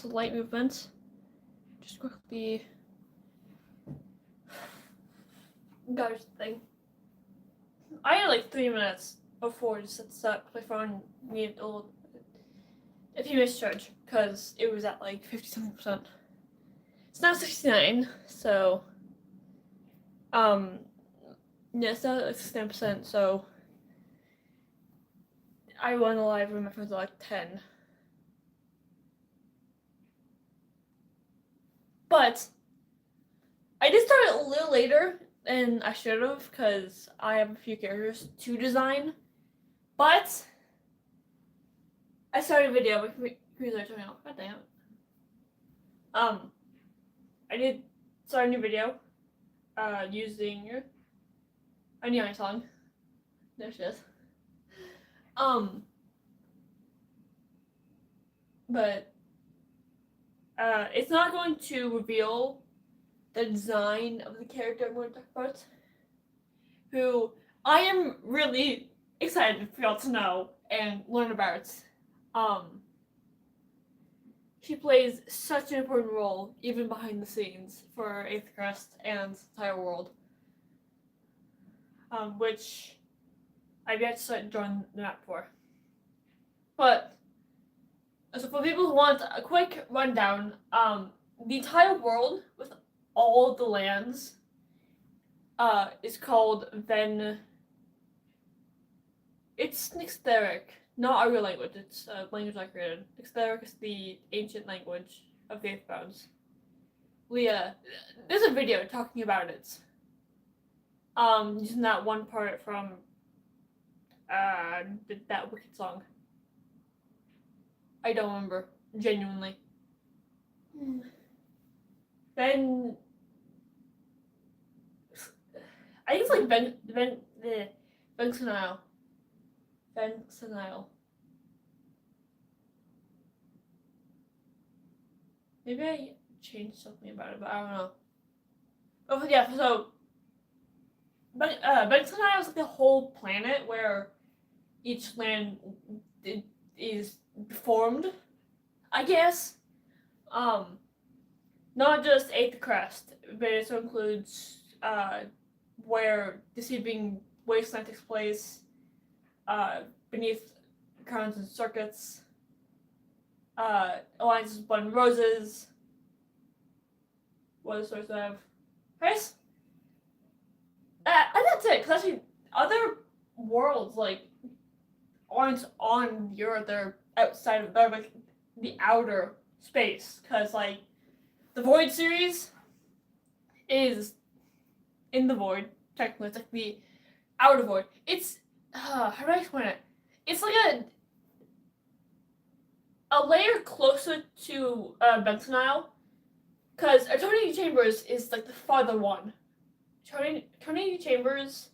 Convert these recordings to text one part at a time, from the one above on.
Light movement. Just quickly. Got thing. I had like 3 minutes before just set this up. My phone needed a few minutes charge because it was at like 50-something%. It's now 69, so yeah, it's now at 69%. So I went live when my phone's at like 10. But I did start a little later than I should have because I have a few characters to design. But I started a video. My computers are turning off. God damn it. I did start a new video using a Neon song. There she is. But it's not going to reveal the design of the character I'm going to talk about, who I am really excited for y'all to know and learn about. She plays such an important role, even behind the scenes, for Eighth Crest and the entire world. Which I've yet to start drawing the map for. But, so for people who want a quick rundown, the entire world with all of the lands is called it's Nyxtheric, not a real language, it's a language I created. Nyxtheric is the ancient language of the Earthbounds. Leah, there's a video talking about it. Using that one part from that Wicked song. I don't remember, genuinely. Then I think it's like Vexenile. Maybe I changed something about it, but I don't know. Oh yeah, so Vexenile is like the whole planet where each land is formed, I guess. Not just Eighth Crest, but it also includes where Deceiving Wasteland takes place, beneath Crowns and Circuits, Alliances of Blood and Roses. What other stories do I have? Price? And that's it, because actually, other worlds, like, aren't on the Earth, they're outside of, they're like the outer space, because, like, the Void series is in the Void, technically. It's like the outer Void. It's, how do I explain it? It's like a layer closer to Bentonile, because Eternity Chambers is like the farther one. Eternity Chambers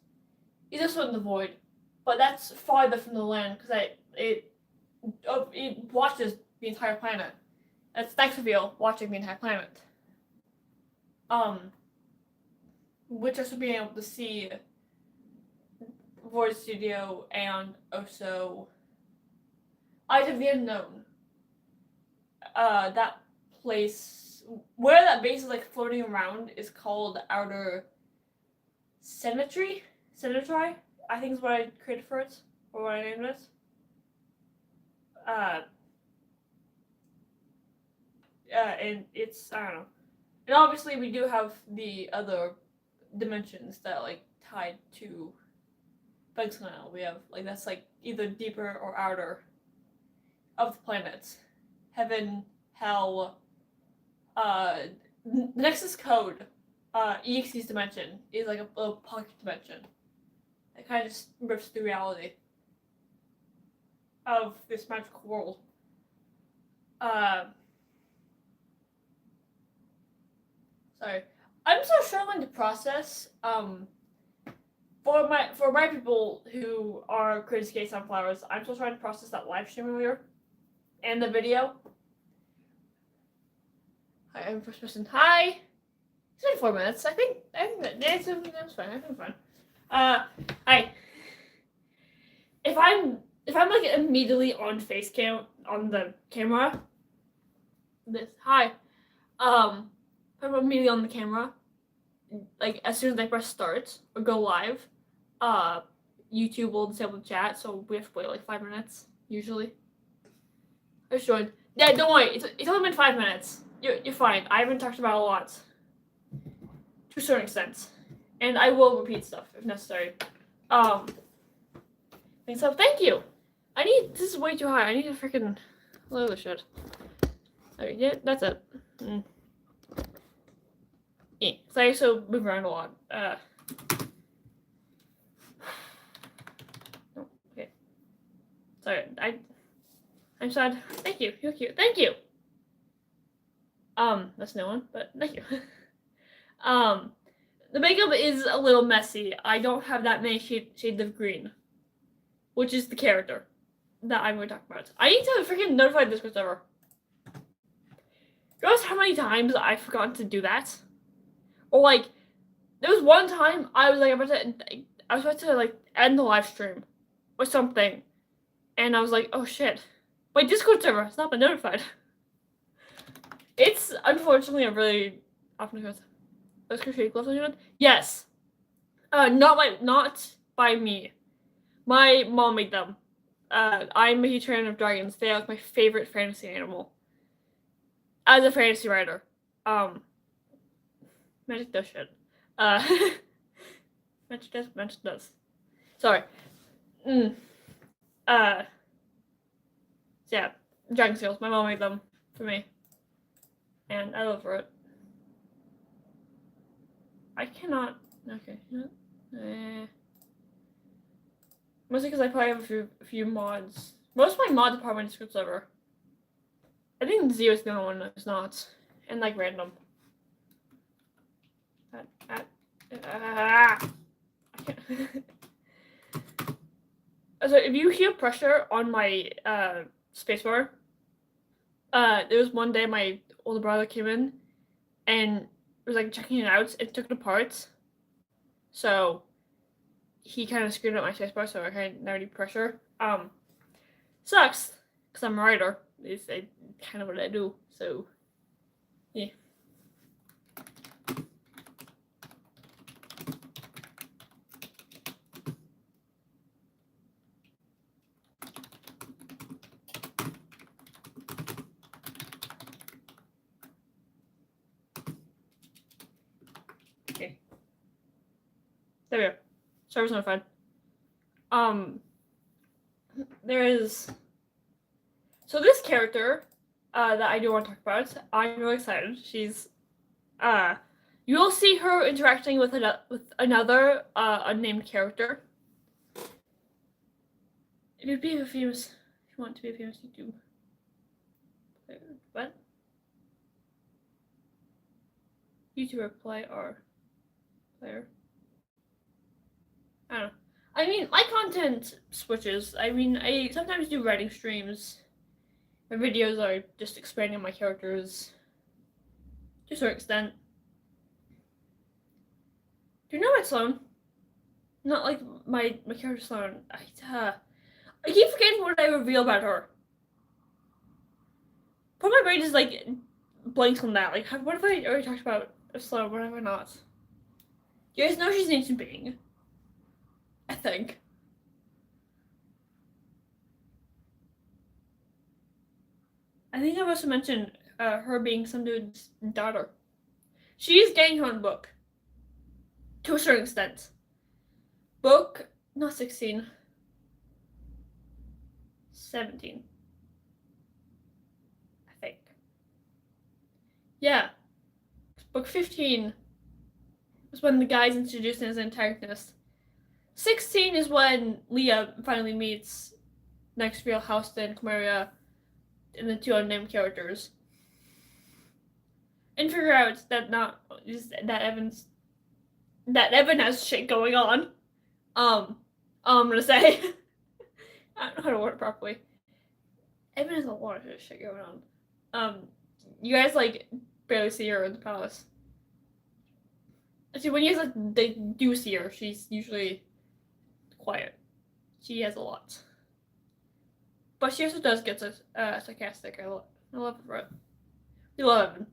is also in the Void, but that's farther from the land, because it watches the entire planet. That's Nyxoviel watching the entire planet. Which also being able to see Void Studio and also Eyes of the Unknown. That place where that base is like floating around is called Outer Cemetery. I think is what I created for it, or what I named it. And it's, I don't know. And obviously we do have the other dimensions that like tied to Vexenile. We have like that's like either deeper or outer of the planets. Heaven, hell, the Nexus Code, EXE's dimension is like a little pocket dimension. It kind of just rips through reality of this magical world. Sorry, I'm still struggling to process. For my people who are Crazy K Sunflowers, I'm still trying to process that live stream earlier and the video. Hi, I'm first person. Hi. It's been 4 minutes. I think that's fine. I think fine. Hi. If I'm like immediately on face cam on the camera, this. Hi. Put immediately on the camera. Like as soon as I press start or go live, YouTube will disable the chat, so we have to wait like 5 minutes usually. I just joined. Yeah, don't worry. It's only been 5 minutes. You're fine. I haven't talked about it a lot, to a certain extent, and I will repeat stuff if necessary. So thank you. This is way too high. I need to freaking lower the shit. Okay, yeah, that's it. Yeah, so I also move around a lot. Okay. Sorry, I'm sad. Thank you. You're cute. Thank you. That's no one, but thank you. The makeup is a little messy. I don't have that many shades of green, which is the character that I'm going to talk about. I need to freaking notify the Discord server. You notice how many times I've forgotten to do that? Or like, there was one time I was about to like end the live stream or something, and I was like, oh shit, my Discord server has not been notified. It's unfortunately a really often occurs. Those crochet gloves on your hand? Yes. Not by me. My mom made them. I'm a huge fan of dragons. They are like my favorite fantasy animal. As a fantasy writer, magic does shit. Magic does. Sorry. So yeah, dragon scales. My mom made them for me, and I love it. I cannot. Okay. Mostly because I probably have a few mods. Most of my mods are part of my Discord server. I think Zio is the only one that's not, and like random. So if you hear pressure on my spacebar, there was one day my older brother came in and was like checking it out and took it apart. So he kind of screwed up my spacebar, so I kind of never need pressure. Sucks because I'm a writer. It's kind of what I do. So yeah. Okay. There we go. Server's notified. There is. So this character, that I do want to talk about, I'm really excited. She's, you'll see her interacting with another unnamed character. If you want to be a famous YouTube player, what? YouTuber player. I don't know. I mean, my content switches. I mean, I sometimes do writing streams. My videos are just expanding my characters to a certain extent. Do you know my Sloan? Not like my character Sloan. I keep forgetting what I reveal about her. But my brain is like blanks on that. Like, what if I already talked about Sloan? What have I not? You guys know she's an ancient being. I think. I think I've also mentioned her being some dude's daughter. She's getting her own book. To a certain extent. Book, not 16. 17. I think. Yeah. Book 15 was when the guy's introduced as antagonist. 16 is when Leah finally meets Nextreal, Houston, Chimera, and the two unnamed characters. And figure out that Evan has shit going on. I'm gonna say I don't know how to word it properly. Evan has a lot of shit going on. You guys like barely see her in the palace. Actually, when you guys they do see her, she's usually quiet. She has a lot, but she also does get sarcastic. I love it. 11.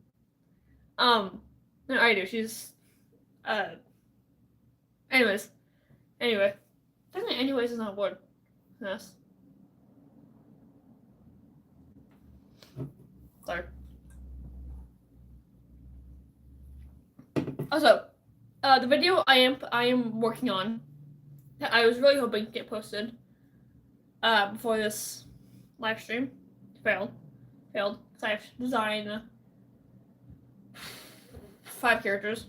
No, I do. She's anyways. Anyway. Technically anyways is not a word. Yes. Sorry. Also, the video I am working on that I was really hoping to get posted before this live stream failed because I have to design 5 characters.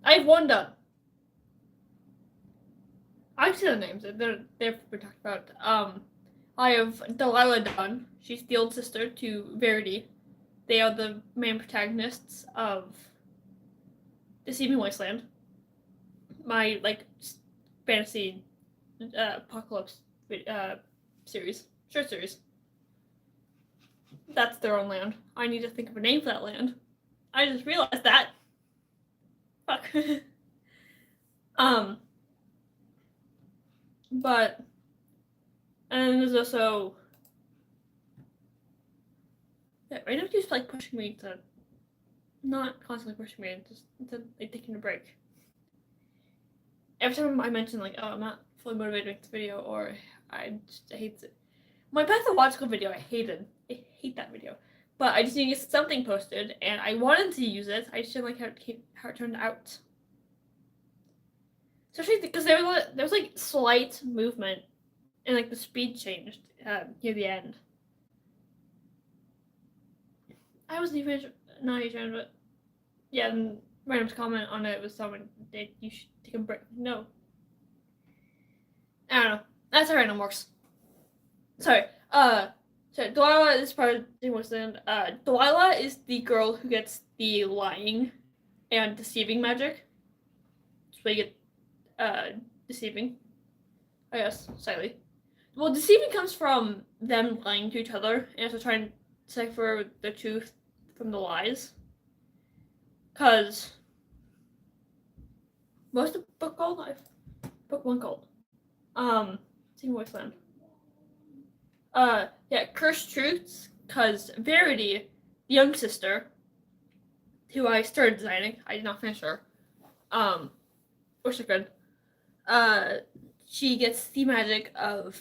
I have 1 done. I've seen the names. They've been talked about. I have Delilah done. She's the old sister to Verity. They are the main protagonists of Deceiving Wasteland. My fantasy apocalypse series, short series. That's their own land. I need to think of a name for that land. I just realized that. Fuck. But and then there's also right now just pushing me to not constantly pushing me, just to taking a break. Every time I mention oh, I'm not fully motivated to make this video, or I hate it. My pathological video, I hate that video. But I just need to get something posted, and I wanted to use it. I just didn't like how it turned out. Especially because there was slight movement, and the speed changed near the end. I wasn't even not even, but yeah. And random's comment on it was someone that you should take a break. No, I don't know. That's how random works. Sorry. So Delilah is part of the Wasteland. Delilah is the girl who gets the lying and deceiving magic. So you get deceiving, I guess, slightly. Well, deceiving comes from them lying to each other and also trying to decipher the truth from the lies. Cause what's the book called? Book 1 called Deceiving Wasteland. Yeah, Cursed Truths, cause Verity, the young sister, who I started designing, I did not finish her. Wish I could. She gets the magic of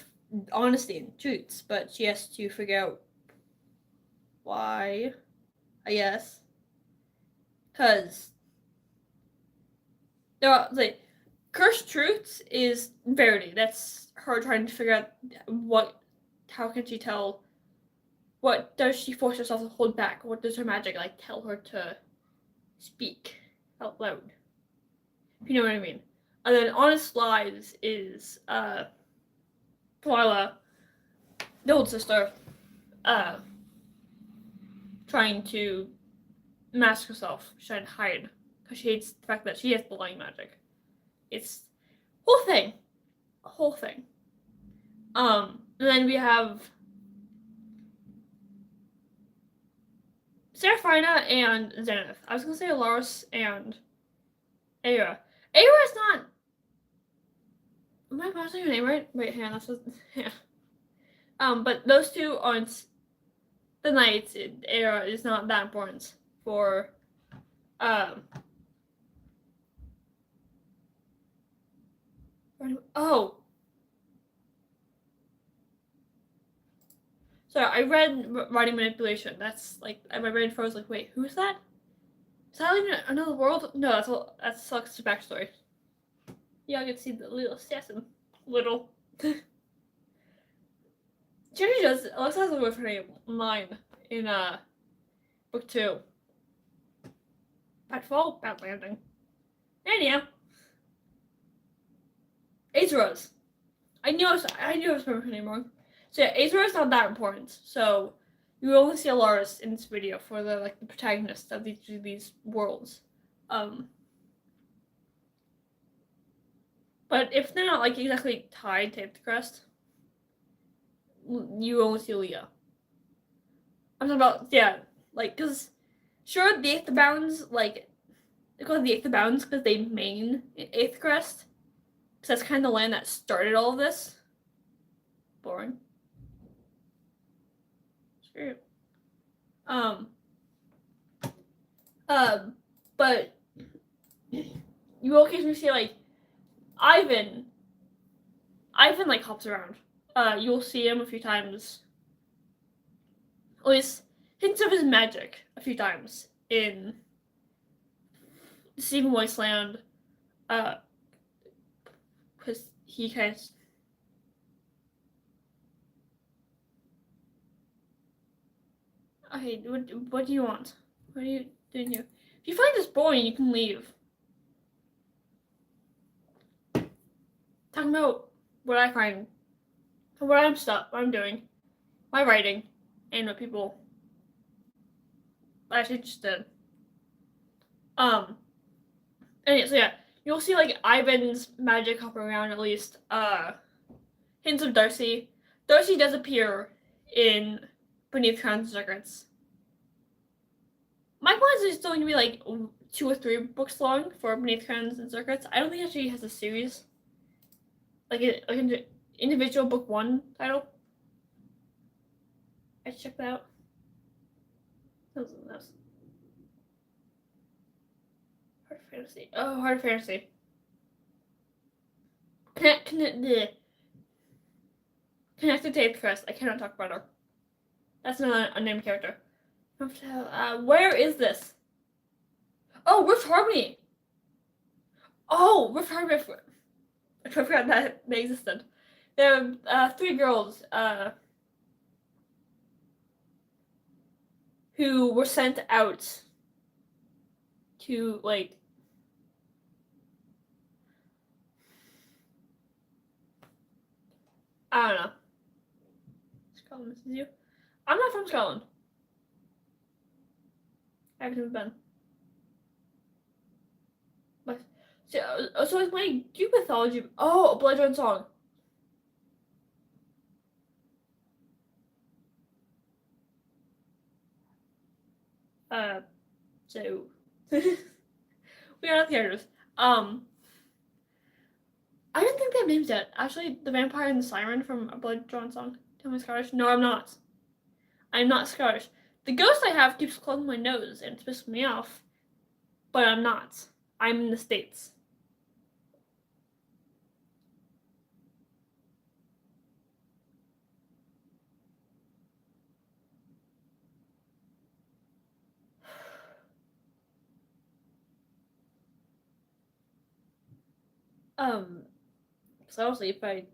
honesty and truths, but she has to figure out why, I guess. Cause there are Cursed Truths is Verity. That's her trying to figure out how can she tell, what does she force herself to hold back? What does her magic tell her to speak out loud? If you know what I mean. And then Honest Lies is Delilah, the old sister, trying to mask herself, trying to hide, because she hates the fact that she has the lying magic. It's a whole thing. And then we have Seraphina and Zenith. I was gonna say Alaris and Aira. Aira is not. Am I pronouncing your name right? Wait, hang on. That's what, yeah. But those two aren't the knights. Aira is not that important for oh. So I read writing manipulation. That's my brain froze. Wait, who's that? Is that in another world? No, that's Lux's backstory. Yeah, I can see the little assassin. Little. She actually does. Lux has a word for name line in book 2. Bad fall, bad landing. Anyhow, Azeroth. I knew I was remembering her name wrong. So yeah, Azeroth is not that important. So you will only see Alaris in this video for the protagonist of these worlds. But if they're not exactly tied to Crest, you only see Leah. I'm talking about because sure the Eighth Bounds they call it the Eighth Bounds because they main Eighth Crest, because that's kind of the land that started all of this. Boring. Screw. But you will occasionally see like Ivan. Ivan like hops around. You'll see him a few times. At least hints of his magic a few times in Steven Wasteland. Because he kind of. Okay, what do you want? What are you doing here? If you find this boring, you can leave. Talking about what I find, what I'm doing, my writing, and what people are actually interested in. And so yeah, you'll see like Ivan's magic hopping around at least. Hints of Darcy. Darcy does appear in Beneath Crowns and Secrets. My plan is still going to be like 2 or 3 books long for Beneath Crowns and Secrets. I don't think it actually has a series. Like an individual book 1 title. I should check that out. That was Heart of Fantasy. Oh, Heart of Fantasy. Connected to Eighth Crest. I cannot talk about her. That's not a named character. Where is this? Oh, Rift Harmony. Oh, Rift Harmony. I forgot that they existed. There are 3 girls who were sent out to like I don't know. Scotland misses you. I'm not from Scotland. I haven't even been. But so it's my Greek mythology. Oh, a Blood Run song. So we are not characters. I don't think they have names yet. Actually, the vampire and the siren from a Blood Drawn song. Tell me Scottish. No, I'm not. I'm not Scottish. The ghost I have keeps closing my nose and it's pissing me off, but I'm not. I'm in the States. So obviously, if I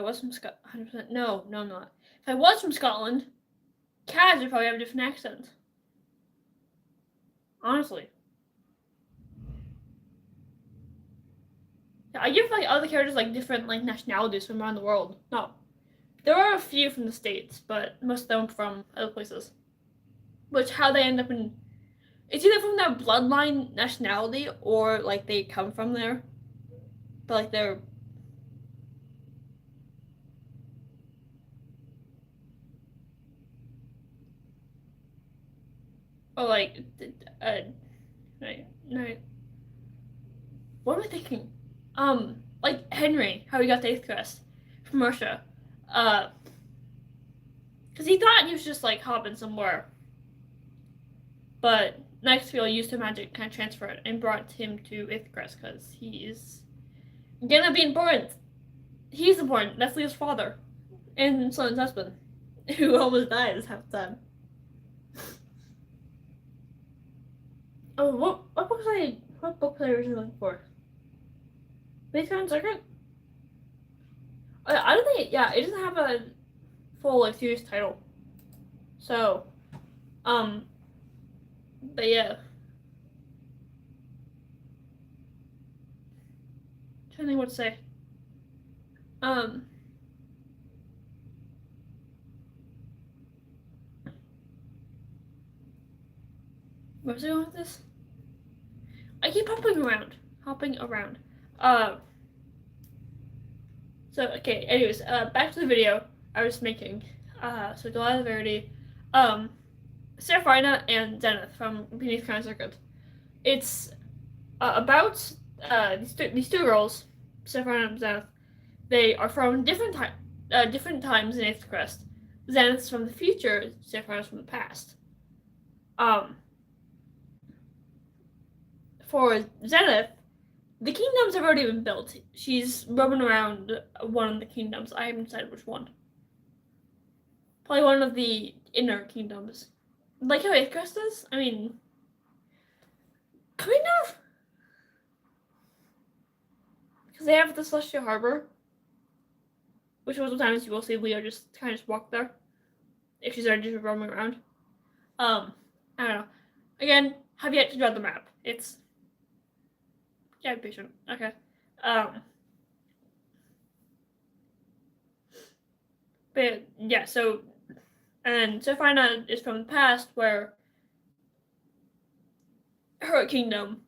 was from Scotland, 100%. No, I'm not. If I was from Scotland, Kaz would probably have a different accent. Honestly. I give like other characters like different like nationalities from around the world. No. There are a few from the States, but most of them from other places. Which how they end up in it's either from their bloodline nationality or like they come from there. But like they're or like no. What am I thinking? Like Henry, how he got the Eighth Crest from Russia. Because he thought he was just like hopping somewhere. But Nightfield used her magic kind of transfer it and brought him to Eighth Crest because he is gonna be important. He's important. That's Leo's father and Sloane's husband, who almost dies half the time. Oh, what book was I originally looking for? Basement Circuit? I don't think it doesn't have a full like series title. So, but yeah. I'm trying to think what to say. Where was I going with this? I keep hopping around. So okay, anyways, back to the video I was making. So Delilah of Verity, Seraphina and Zenith from Beneath Crown Circuit. It's about these two girls, Seraphina and Zenith. They are from different times in Eighth Crest. Zenith's from the future, Seraphina's from the past. for Zenith, the kingdoms have already been built. She's roaming around one of the kingdoms. I haven't decided which one. Probably one of the inner kingdoms. Like how Icarus does? I mean, kind of. Because they have the Celestial Harbor. Which sometimes you will see Leo just kind of walk there. If she's already just roaming around. I don't know. Again, have yet to draw the map. It's... Yeah, be patient. Okay. But yeah, so... And Seraphina is from the past where... Her kingdom...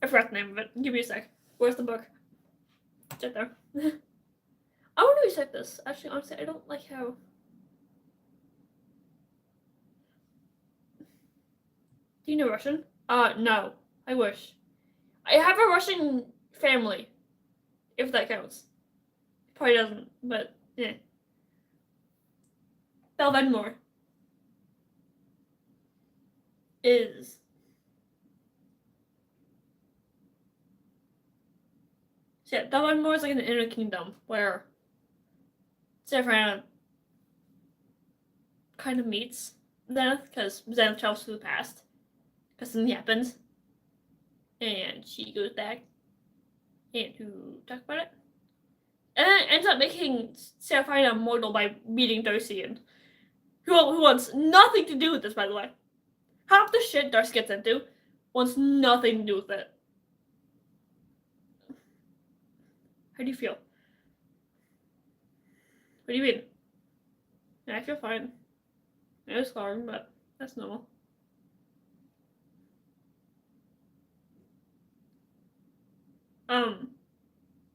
I forgot the name of it. Give me a sec. Where's the book? It's right there. I want to reset this. Actually, honestly, I don't like how... Do you know Russian? No. I wish. I have a Russian family. If that counts. Probably doesn't, but yeah. Belvedmore is... So yeah, Belvedmore is like an inner kingdom where Seraphina kind of meets Zenith, because Zenith travels to the past. Because something happens. And she goes back and to talk about it. And then ends up making Seraphina immortal by meeting Darcy, and who wants nothing to do with this, by the way. Half the shit Darcy gets into wants nothing to do with it. How do you feel? What do you mean? Yeah, I feel fine. I was scarring, but that's normal.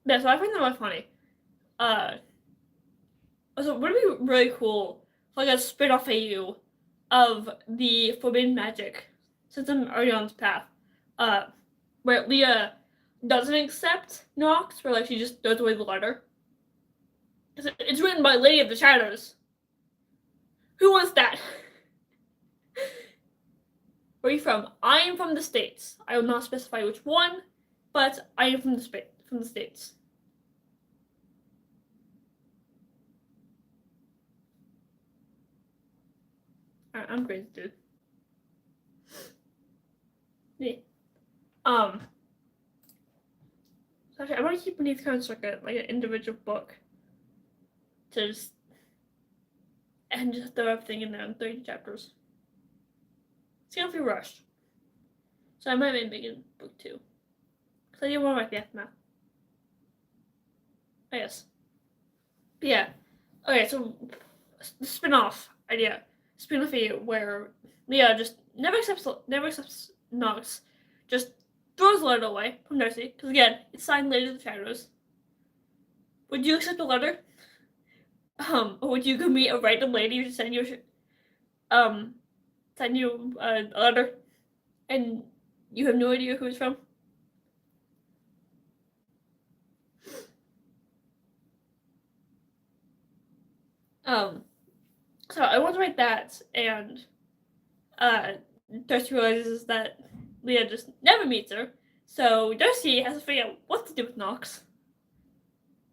Yeah, so I find that really funny. So would it be really cool, like a spin-off AU of the Forbidden Magic system Orion's Path, where Leah doesn't accept Nox, where like she just throws away the letter. It's written by Lady of the Shadows. Who wants that? Where are you from? I am from the States. I will not specify which one, but I am from the States. I'm crazy, dude. Yeah. So actually, I want to keep Beneath Currents like an individual book. To just... And just throw everything in there in 30 chapters. It's gonna be rushed. So I might make a book 2. Because I didn't want to write the aftermath. I guess. But yeah. Okay, so the spin-off idea. Spin-off video where Leah just never accepts Nox. Just throws the letter away from Darcy. Because again, it's signed Lady of the Shadows. Would you accept the letter? Or would you go meet a random lady who send you a letter and you have no idea who it's from? So I want to write that, and Darcy realizes that Leah just never meets her, so Darcy has to figure out what to do with Nox.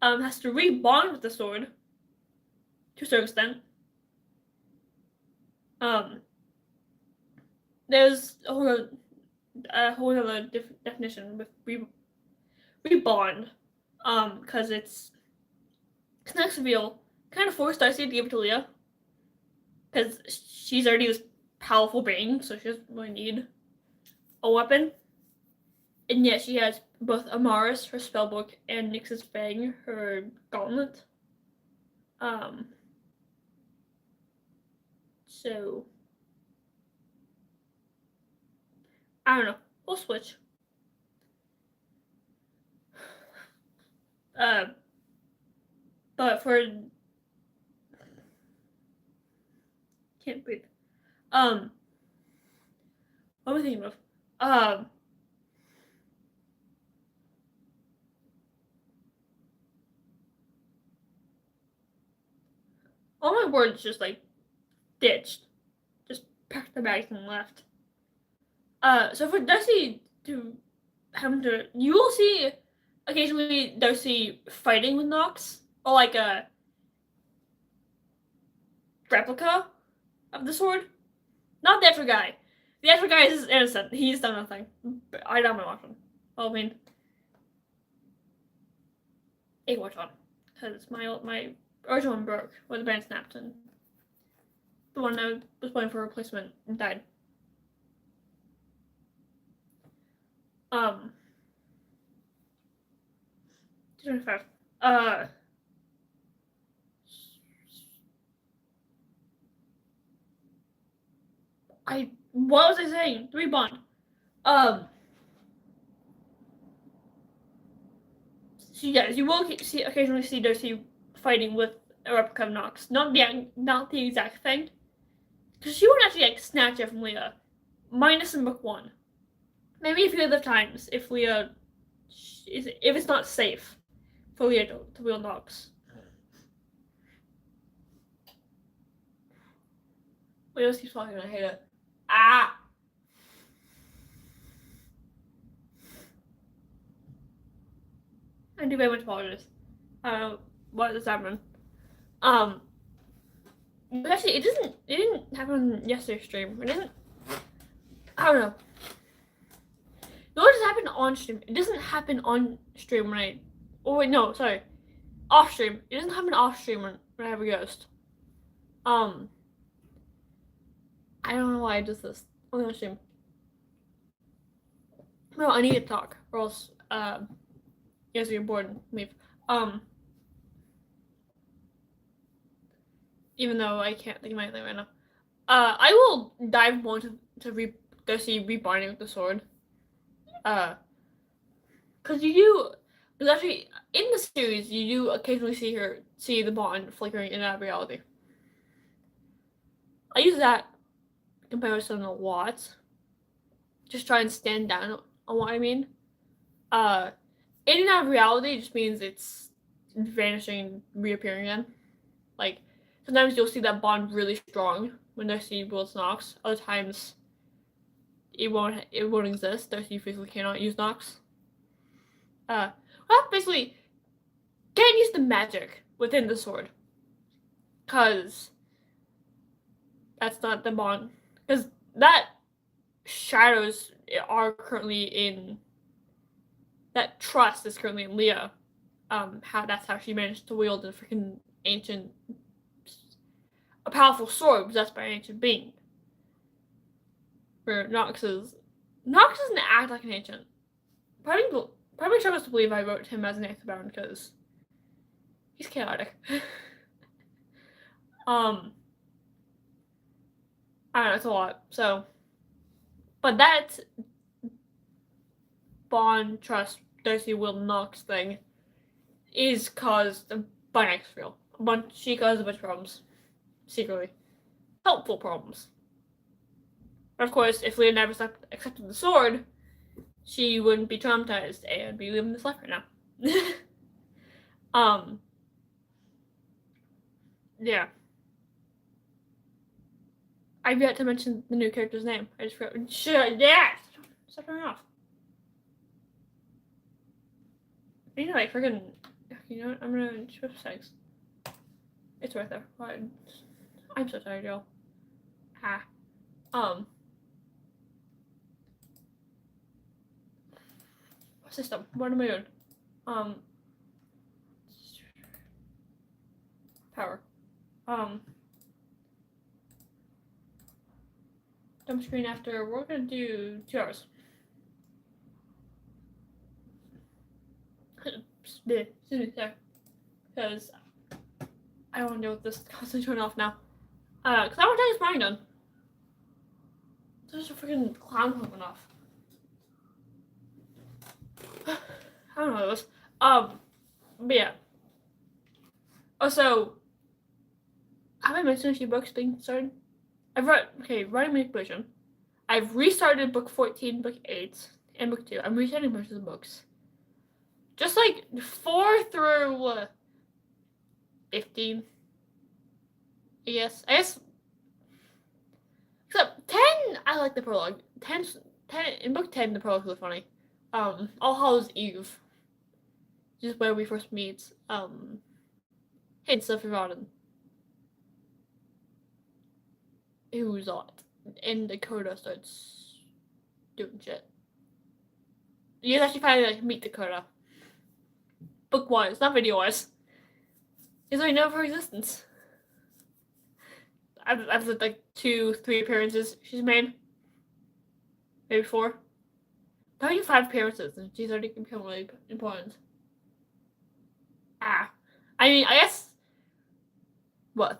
Has to rebond with the sword to a certain extent. There's a whole other definition with rebond, because it's next reveal kind of forced Darcy to give it to Leah, because she's already this powerful being, so she doesn't really need a weapon. And yet she has both Amaris, her spellbook, and Nyx's Fang, her gauntlet. So I don't know. We'll switch. But for can't breathe. What am I thinking of? All my words just like ditched. Just packed the bags and left. So for Darcy to you will see occasionally Darcy fighting with Nox, or like a replica of the sword. Not the extra guy. The extra guy is innocent. He's done nothing. I don't know watching. Well, I mean, a watch on, because my original one broke when the band snapped, and the one I was playing for replacement died. 225. What was I saying? 3 bond. So yes, you will occasionally see Darcy fighting with a replica of Nox. Not the exact thing, because she won't actually like snatch it from Leah. Minus in book 1. Maybe a few other times if Leah, if it's not safe for Leah to wield Nox. Leah just keeps talking and I hate it. Ah! I do very much apologize. I don't know what is happening. Actually, it didn't happen yesterday's stream. It didn't. I don't know. No, it just happened on stream. It doesn't happen on stream when I. Oh wait, no, sorry. Off stream. It doesn't happen off stream when I have a ghost. I don't know why I did this on the stream. No, I need to talk, or else you guys will get bored and leave. Even though I can't think of anything right now. I will dive more to Darcy rebinding with the sword. Because you do. Because actually, in the series, you do occasionally see the bond flickering in and out of reality. I use that comparison a lot. Just try and stand down on what I mean. In and out of reality just means it's vanishing and reappearing again. Like, sometimes you'll see that bond really strong when Darcy wields Nox. Other times, it won't exist. Darcy physically cannot use Nox. Well, basically, can't use the magic within the sword. Because that's not the bond. Because that shadows are currently in. That trust is currently in Leah. That's how she managed to wield a freaking a powerful sword possessed by an ancient being. Where Nox doesn't act like an ancient. Probably struggles to believe I wrote him as an Aetherbound because he's chaotic. I don't know, it's a lot. So, but that bond, trust, Darcy wield Nox thing is caused by Nextfield. She caused a bunch of problems. Secretly. Helpful problems. But of course, if Leah never accepted the sword, she wouldn't be traumatized and be living this life right now. Yeah. I've yet to mention the new character's name. I just forgot. Stop turning off. You know, like freaking. You know what? I'm gonna switch sex. It's right there. I'm so tired, y'all. System. What am I doing? Power. Dump screen after. We're gonna do 2 hours. Excuse me, sorry. Because I don't want to deal with this constantly turning off now. Because I want to take his mind done. There's a freaking clown coming off. I don't know what it was. But yeah. Also, have I mentioned a few books being started? Writing manipulation. I've restarted book 14, book 8, and book 2. I'm restarting most of the books. Just like 4 through 15. I guess. Except 10, I like the prologue. 10 in book 10, the prologue was funny. All Hallows Eve, just where we first meet Sophie Rodden, who's in Dakota starts doing shit. You actually finally meet Dakota. Book-wise, not video-wise. Because I know of her existence. I've looked 2-3 appearances she's made. Maybe 4. Probably 5 appearances, and she's already become really important. I mean, I guess,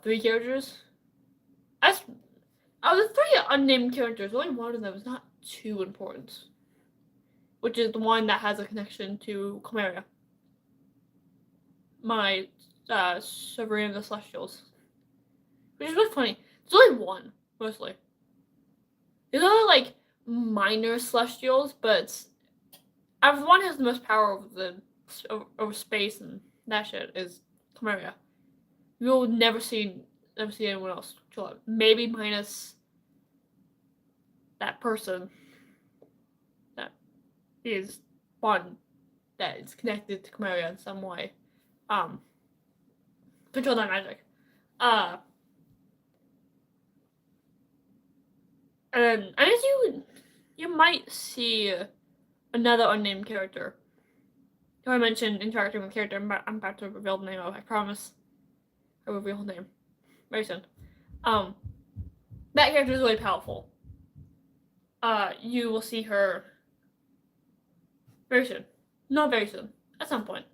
3 characters? Of the 3 unnamed characters, only one of them is not too important. Which is the one that has a connection to Chimera. My Sovereign of the Celestials. Which is really funny. There's only one, mostly. There's only minor Celestials, but out of the one who has the most power over space and that shit is Chimera. You'll never see anyone else. Maybe minus that person that is one that is connected to Chimera in some way. Control that magic. And I guess you might see another unnamed character. Who I mentioned interacting with a character I'm about to reveal the name of, I promise. I will reveal the name very soon. That character is really powerful. You will see her very soon. Not very soon. At some point.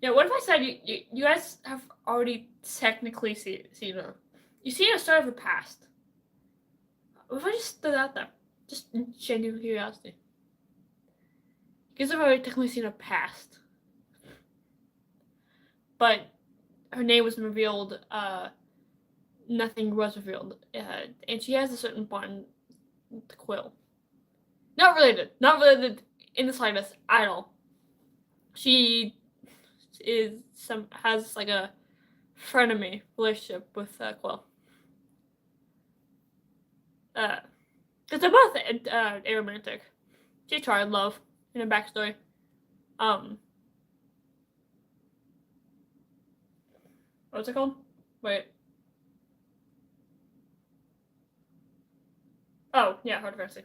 Yeah, what if I said you guys have already technically seen her? You've seen her start of her past. What if I just stood out there? Just genuine curiosity. You guys have already technically seen her past. But her name wasn't revealed, nothing was revealed. And she has a certain bond with Quill. Not related in the slightest at all. She has a frenemy relationship with Quill. Because they're both aromantic. She tried love in her backstory. What's it called? Wait. Oh, yeah, Heart of Fantasy.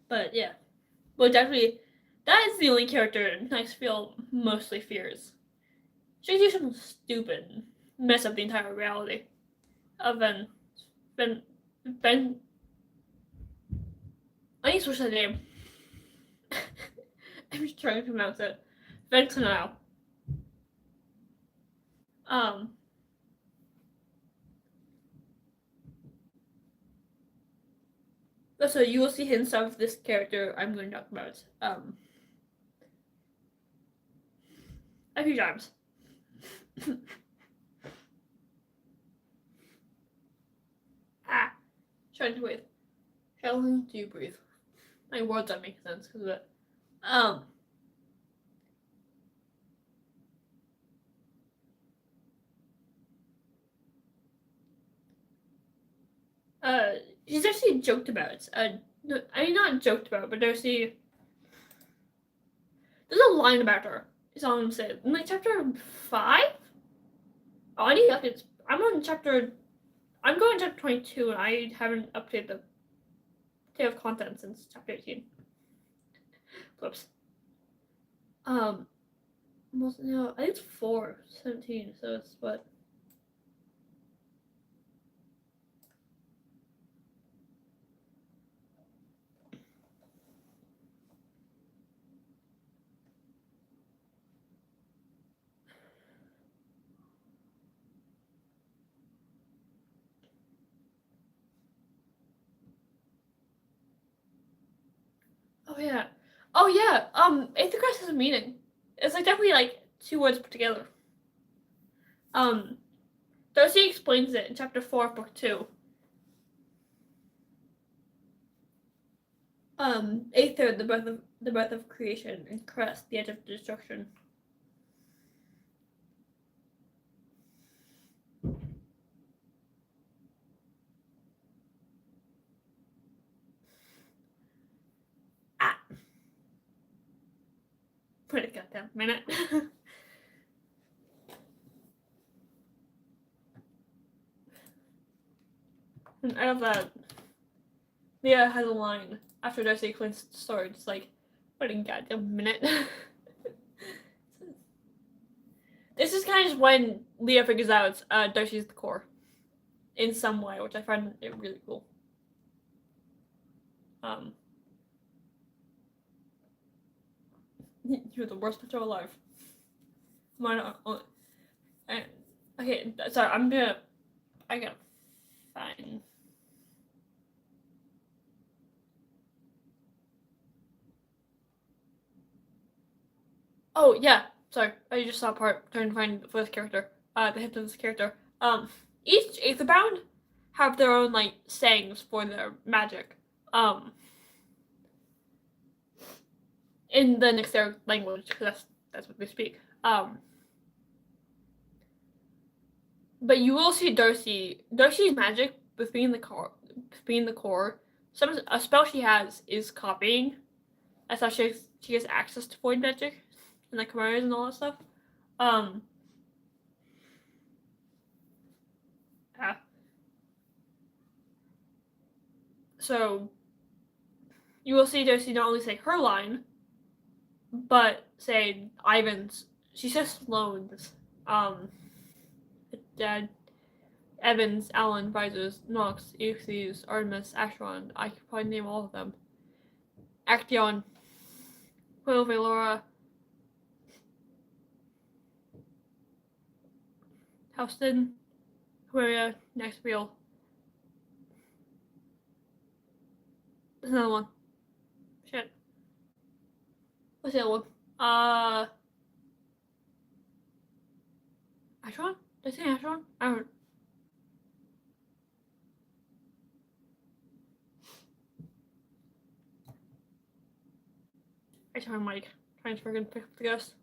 But yeah. Well, definitely, that is the only character Knightsfield mostly fears. She can do something stupid and mess up the entire reality of Ben. I need to switch that name. I'm just trying to pronounce it. Ben Canal. So you will see hints of this character I'm going to talk about a few times. Trying to breathe. Trying to breathe. My words don't make sense because of it. She's actually joked about. I mean, not joked about, but there's a line about her. Is all I'm saying. In chapter 5. Oh, I need updates. I'm going to chapter 22, and I haven't updated the table of content since chapter 18. Whoops. No, I think it's 4/17, so it's what. Oh yeah. Aethercrest has a meaning. It's definitely 2 words put together. Darcy explains it in chapter 4 of book 2. Aether, the breath of creation, and Crest, the edge of destruction. Wait a goddamn minute. And I love that Leah has a line after Darcy explains the story. It's like, wait a goddamn minute. This is kind of when Leah figures out Darcy's the core in some way, which I find it really cool. You're the worst bitch alive. Okay, sorry, I gotta find. Oh yeah, sorry, I just saw a part trying to find the first character, the hint of this character. Each Aetherbound have their own like sayings for their magic. In the Nyxair language, because that's what they speak. But you will see Darcy's magic between the core. A spell she has is copying. That's how she gets access to void magic and like Chimera's and all that stuff. Yeah. So you will see Darcy not only say her line, but say Ivan's. She says Sloane's. Dad, Evans, Alan, Visors, Nox, Euxes, Artemis, Acheron. I could probably name all of them. Actaeon, Quill, Valora, Houston, Huria, Next Wheel. There's another one. Shit. What's the other one? Acheron? Did I say Acheron? I don't. I turn Mike trying to freaking pick up the ghost.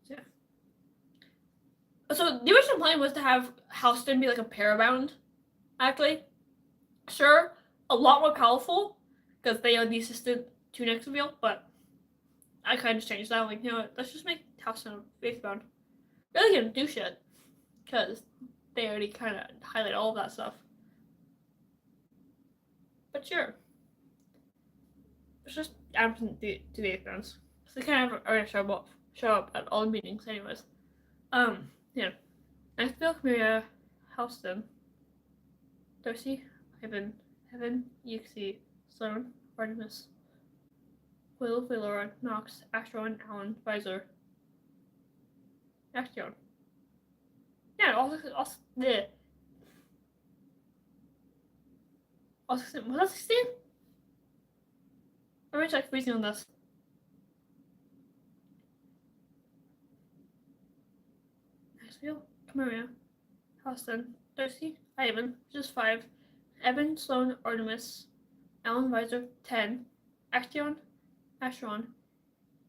Yeah. So the original plan was to have Houston be like a Parabound, actually. Sure, a lot more powerful because they are the assistant to Next Wheel, but I kind of just changed that. I'm like, you know what? Let's just make Houston a Faithbound. Really gonna do shit because they already kind of highlight all of that stuff. But sure, it's just absent to the Faithbounds. So they kind of already show up at all the meetings, anyways. Yeah. Next Wheel, Chimera, Houston, Darcy, Ivan, Heaven, Euxie, Sloane, Artemis, Quill, Valora, Nox, Acheron, Alan, Visor, Actaeon. Yeah, also the. Was that 16? I'm gonna check freezing on this. Next Wheel, Chimera, Houston, Darcy, Ivan, just 5, Evan, Sloane, Artemis, Alan, Visor, 10, Actaeon, Acheron,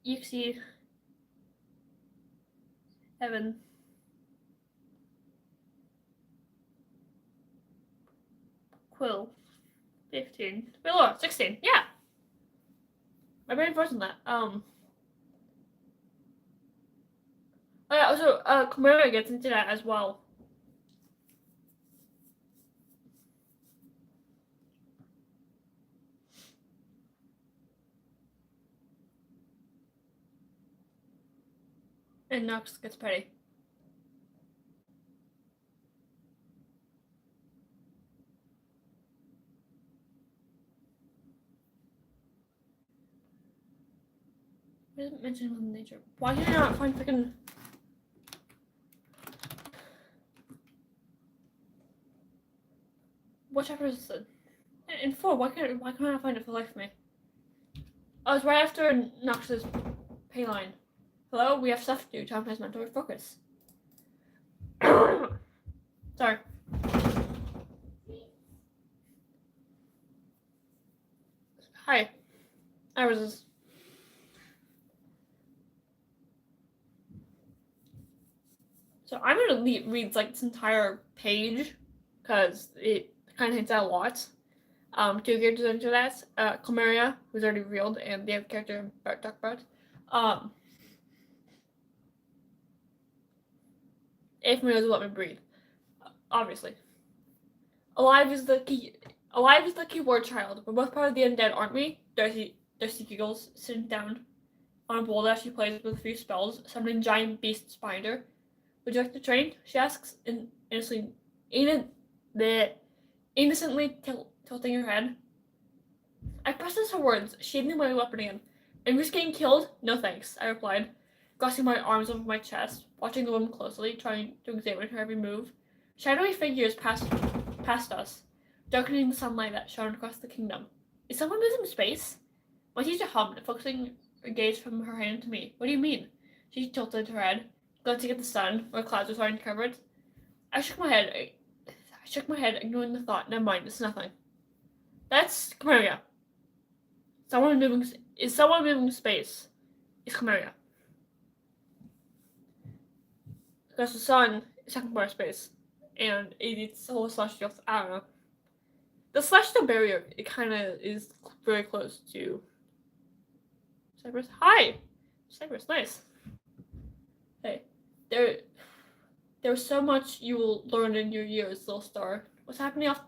Euxie, Evan, Quill, 15, Valora, 16, yeah! My brain froze on that. Oh yeah, also, Chimera gets into that as well. And Nox gets petty. It doesn't mention nature. Why did I not find freaking... What chapter is this in? In 4, why can't I not find it for the life of me? Oh, it's right after Nox's pay line. Hello, we have stuff to do. Time has mental focus. Sorry. Hi. I was just... So I'm gonna read like this entire page because it kind of hints at a lot. Two characters into that. Chimera, who's already revealed, and the other character I'm about to talk about. If Chimera will let me breathe, obviously. Alive is the keyword child. We're both part of the undead, aren't we? Darcy giggles, sitting down on a boulder as she plays with a few spells, summoning giant beast spider. Would you like to train? She asks, innocently tilting her head. I processed her words, sheathing my weapon again. And risking killed? No thanks, I replied, crossing my arms over my chest, watching the woman closely, trying to examine her every move. Shadowy figures passed us, darkening the sunlight that shone across the kingdom. Is someone losing space? My teacher hummed, focusing her gaze from her hand to me. What do you mean? She tilted her head, glancing at the sun, where clouds were starting to cover it. I shook my head, ignoring the thought. Never mind, it's nothing. That's Chimera. Is someone moving space? It's Chimera. Because the sun is talking about space, and it's a whole celestial. I don't know. The celestial barrier, it kind of is very close to Cyprus. Hi, Cyprus, nice. Hey, there's so much you will learn in your years, little star. What's happening off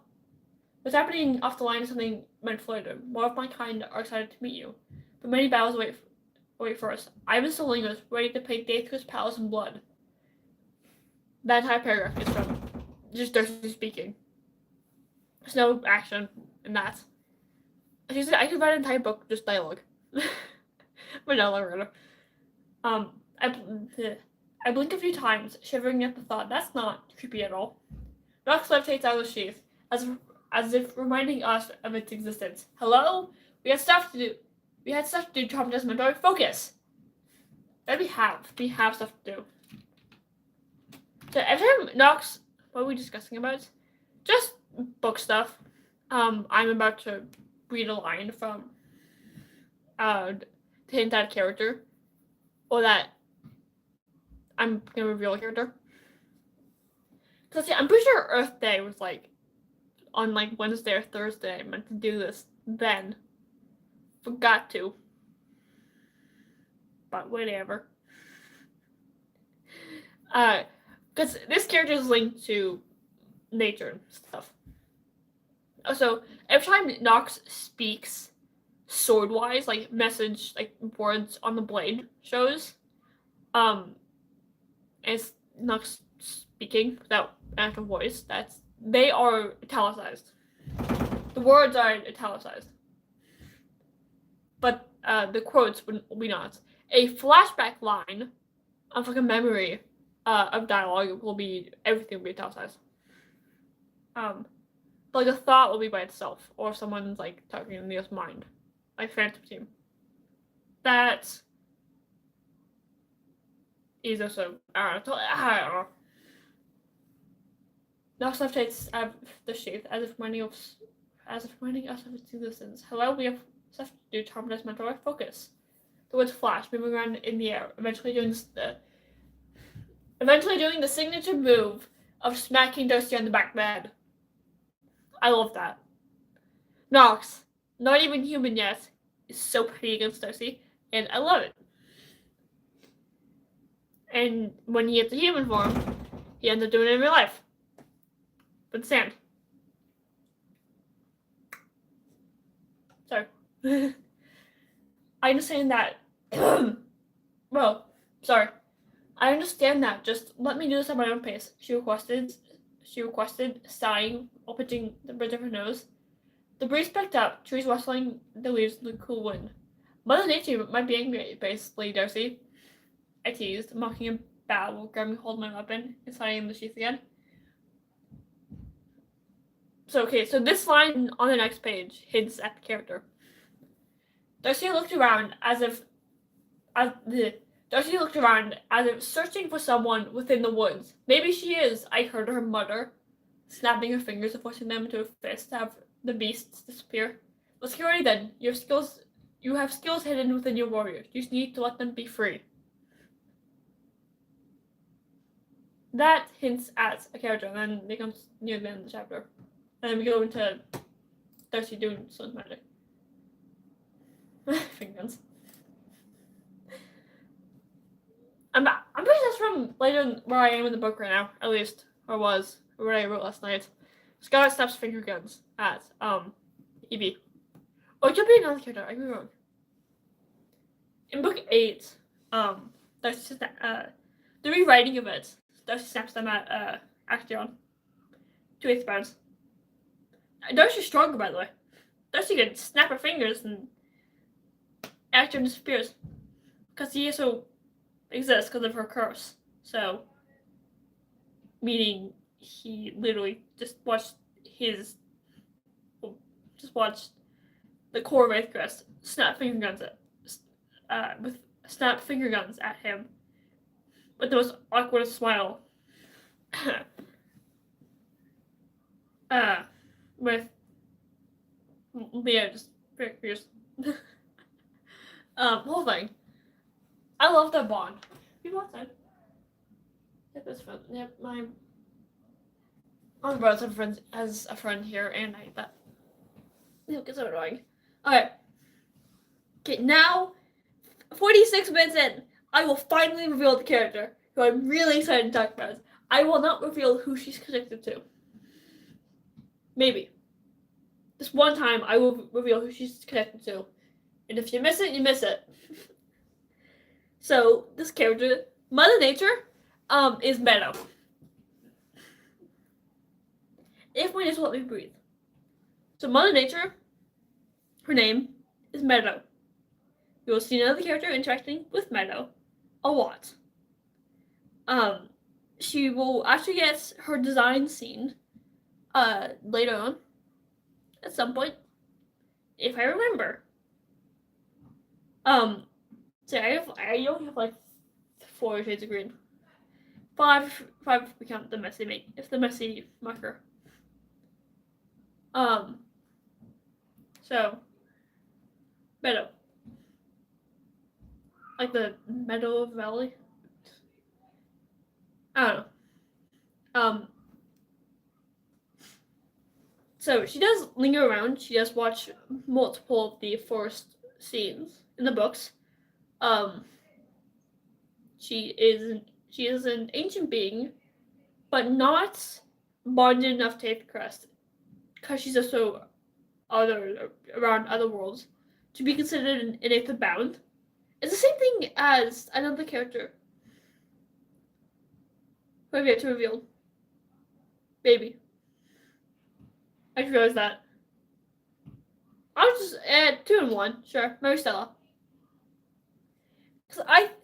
the line is something meant for later. More of my kind are excited to meet you, but many battles wait for us. Ivan Solingo's ready to pay Daedalus' palace in blood. That entire paragraph is from just Darcy speaking. There's no action in that. She said I could write an entire book just dialogue. Vanilla writer. I blink a few times, shivering at the thought. That's not creepy at all. Nox levitates out of the sheath, as if reminding us of its existence. Hello? We had stuff to do. Traumatize mentor. Focus! That we have. We have stuff to do. So every time Nox, what are we discussing about? Just book stuff. I'm about to read a line from to hint at a character. Or that I'm gonna reveal a character. Cause I'm pretty sure Earth Day was like on like Wednesday or Thursday. I meant to do this then. Forgot to. But whatever. Because this character is linked to nature and stuff. Also, every time Nox speaks sword-wise, like message, like words on the blade shows, it's Nox speaking without actual voice. They are italicized. The words are italicized. But the quotes will be not. A flashback line of like a memory of dialogue will be, everything will be italicized. But like a thought will be by itself, or if someone's like talking in Neil's mind, like Phantom Team. That is also, I don't know. Nox levitates out of the sheath, as if reminding us of its existence. Hello, we have stuff to do. Traumatize mentor. Focus. The words flash, moving around in the air, eventually doing the signature move of smacking Darcy on the back of the head. I love that. Nox, not even human yet, is so petty against Darcy, and I love it. And when he gets a human form, he ends up doing it in real life. With sand. Sorry. I understand that. I understand that. Just let me do this at my own pace. She requested, sighing while pinching the bridge of her nose. The breeze picked up, trees rustling the leaves in the cool wind. Mother Nature might be angry, basically, Darcy. I teased, mocking a bow while grabbing hold of my weapon and sliding in the sheath again. So this line on the next page hints at the character. Darcy looked around as if searching for someone within the woods. Maybe she is, I heard her mutter, snapping her fingers and forcing them into a fist to have the beasts disappear. Let's get ready then. You have skills hidden within your warriors. You just need to let them be free. That hints at a character, and then it comes near the end of the chapter. And then we go into Darcy doing some magic. Finger guns. I'm pretty sure that's from later where I am in the book right now, at least, or was, or what I wrote last night. Scarlet snaps finger guns at Evie. Oh, it could be another character. I could be wrong. In book 8, Darcy the rewriting of it, Darcy snaps them at Actaeon. 2 8th bounds. Darcy's stronger, by the way. Darcy can snap her fingers and Actaeon disappears. Because he also exists because of her curse. So, meaning he literally just watched the core Wraith Crest snap finger guns at him with the most awkward smile. With Leah just very fierce. Whole thing. I love that bond. People outside. Yep, that's fun. Yep, my brother has a friend here, and that gets so annoying. Okay, now 46 minutes in, I will finally reveal the character who I'm really excited to talk about. I will not reveal who she's connected to. Maybe. This one time, I will reveal who she's connected to. And if you miss it, you miss it. So, this character, Mother Nature, is Meadow. If my nature will let me breathe. So, Mother Nature, her name is Meadow. You will see another character interacting with Meadow a lot. She will actually get her design seen later on at some point, if I remember. So I only have like 4 shades of green. 5 if we count the messy marker. So Meadow. Like the Meadow of Valley. I don't know. So she does linger around. She does watch multiple of the forest scenes in the books. She is an ancient being, but not bonded enough to 8th Crest, because she's also around other worlds to be considered an 8th bound. It's the same thing as another character who I've yet to reveal. Baby. I just realized that. I was just at 2 and 1, sure. Maristella.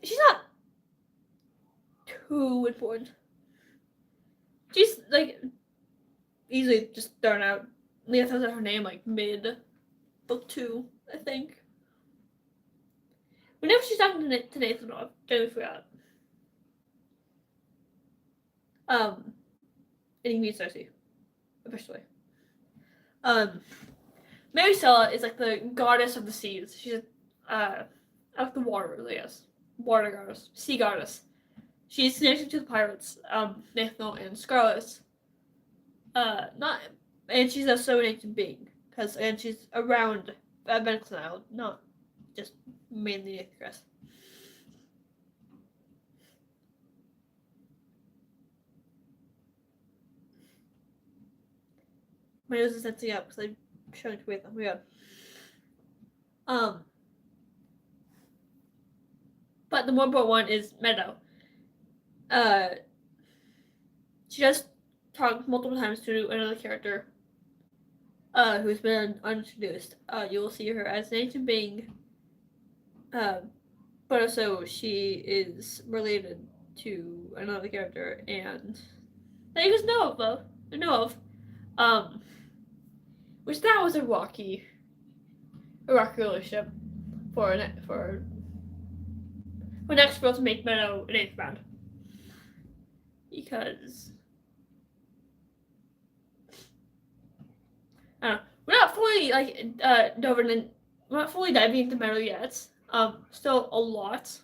She's not too important. She's like easily just thrown out. Leah throws out her name like mid book 2, I think. Whenever she's talking to Nathan, I totally forgot. And he meets Cersei, officially. Maristella is like the goddess of the seas. She's of the water, I guess. Water goddess, sea goddess. She's connected to the pirates, Nathaniel and Scarlet. And she's also an ancient being, and she's around Benson Isle, not just mainly 8th Crest. My nose is sensing up because I'm showing to wait. Oh my god. But the more important one is Meadow. She does talk multiple times to another character who's been introduced. You will see her as an ancient being, but also she is related to another character, and that you guys know of. Which that was a rocky relationship for next girl to make Meadow an 8th bound. Because we're not fully we're not fully diving into Meadow yet. Still a lot.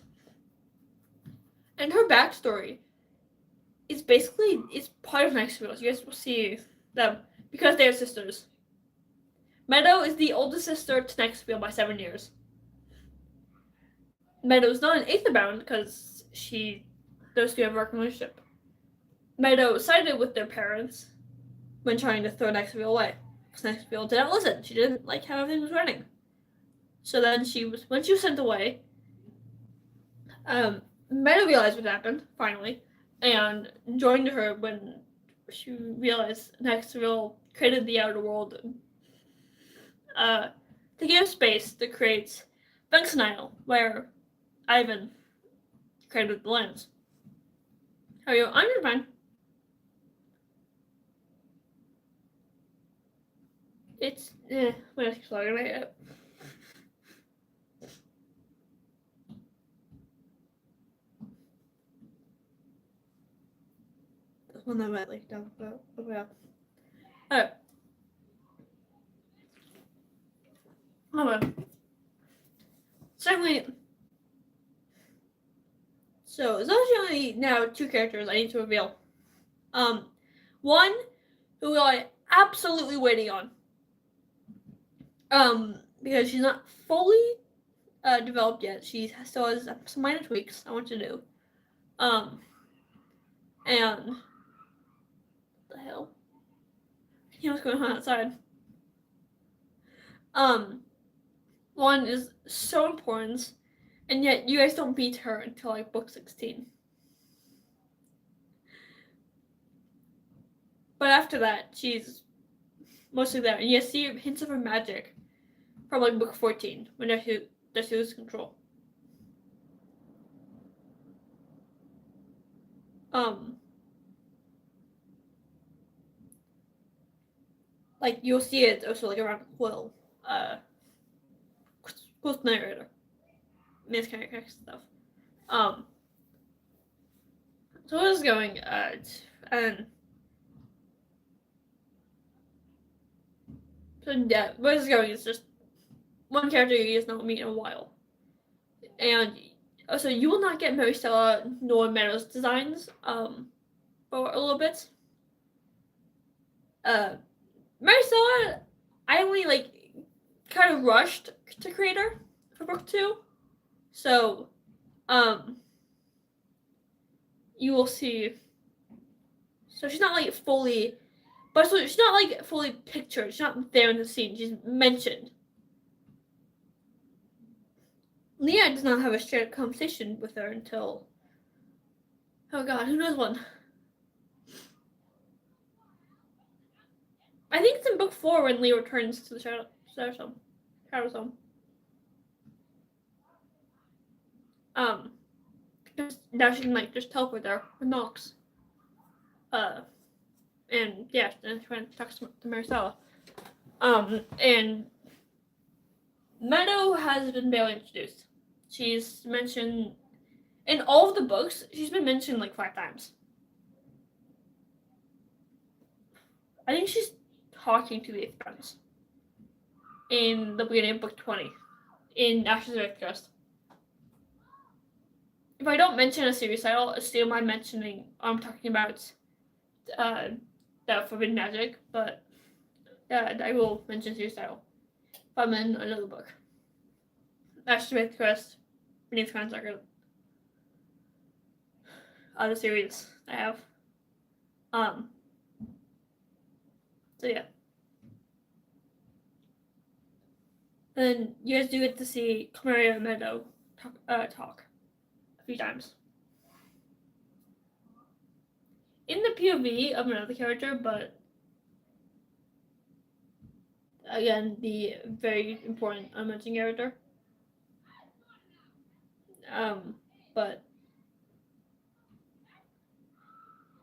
And her backstory is part of next girls. You guys will see them because they're sisters. Meadow is the oldest sister to Nextfield by 7 years. Meadow is not an Aetherbound because those two have a working relationship. Meadow sided with their parents when trying to throw Nextfield away. Because Nextfield didn't listen. She didn't like how everything was running. So then when she was sent away, Meadow realized what happened, finally, and joined her when she realized Nextfield created the outer world to give space to create Vexenile, where Ivan created the lands. How are you? I'm doing fine. It's what else keeps logging right up. That's one that I might like down about. Alright. Secondly, so there's actually now two characters I need to reveal. One who I absolutely waiting on. Because she's not fully developed yet. She still has some minor tweaks I want to do. And what the hell? You know what's going on outside. One is so important, and yet you guys don't meet her until like book 16. But after that, she's mostly there, and you see hints of her magic from like book 14 when she loses control. Like you'll see it also like around Quill, Quill's narrator, this kind of stuff. So what is going and so yeah, what is going is just one character you guys not meet in a while, and so you will not get Maricela nor Meadow's designs for a little bit. Maricela, I only like kind of rushed to create her for book 2, so you will see. So she's not like fully, but so she's not like fully pictured. She's not there in the scene. She's mentioned. Leah does not have a shared conversation with her until, oh god, who knows when? I think it's in book 4 when Leah returns to the Shadow Zone. Now she can like just teleport there with Nox. And yeah, and she went to talk to Maricela. And Meadow has been barely introduced. She's mentioned in all of the books. She's been mentioned like 5 times. I think she's talking to the 8th friends in the beginning of book 20 in Ashes of Ithacrest. If I don't mention a series title, assume I'm talking about the Forbidden Magic, but I will mention series title if I'm in another book. Ashes of Ithacrest, Beneath Crown's Record. Other series I have. So yeah. Then you guys do get to see Camaria and Meadow talk a few times. In the POV of another character, but again, the very important unmentioned character. But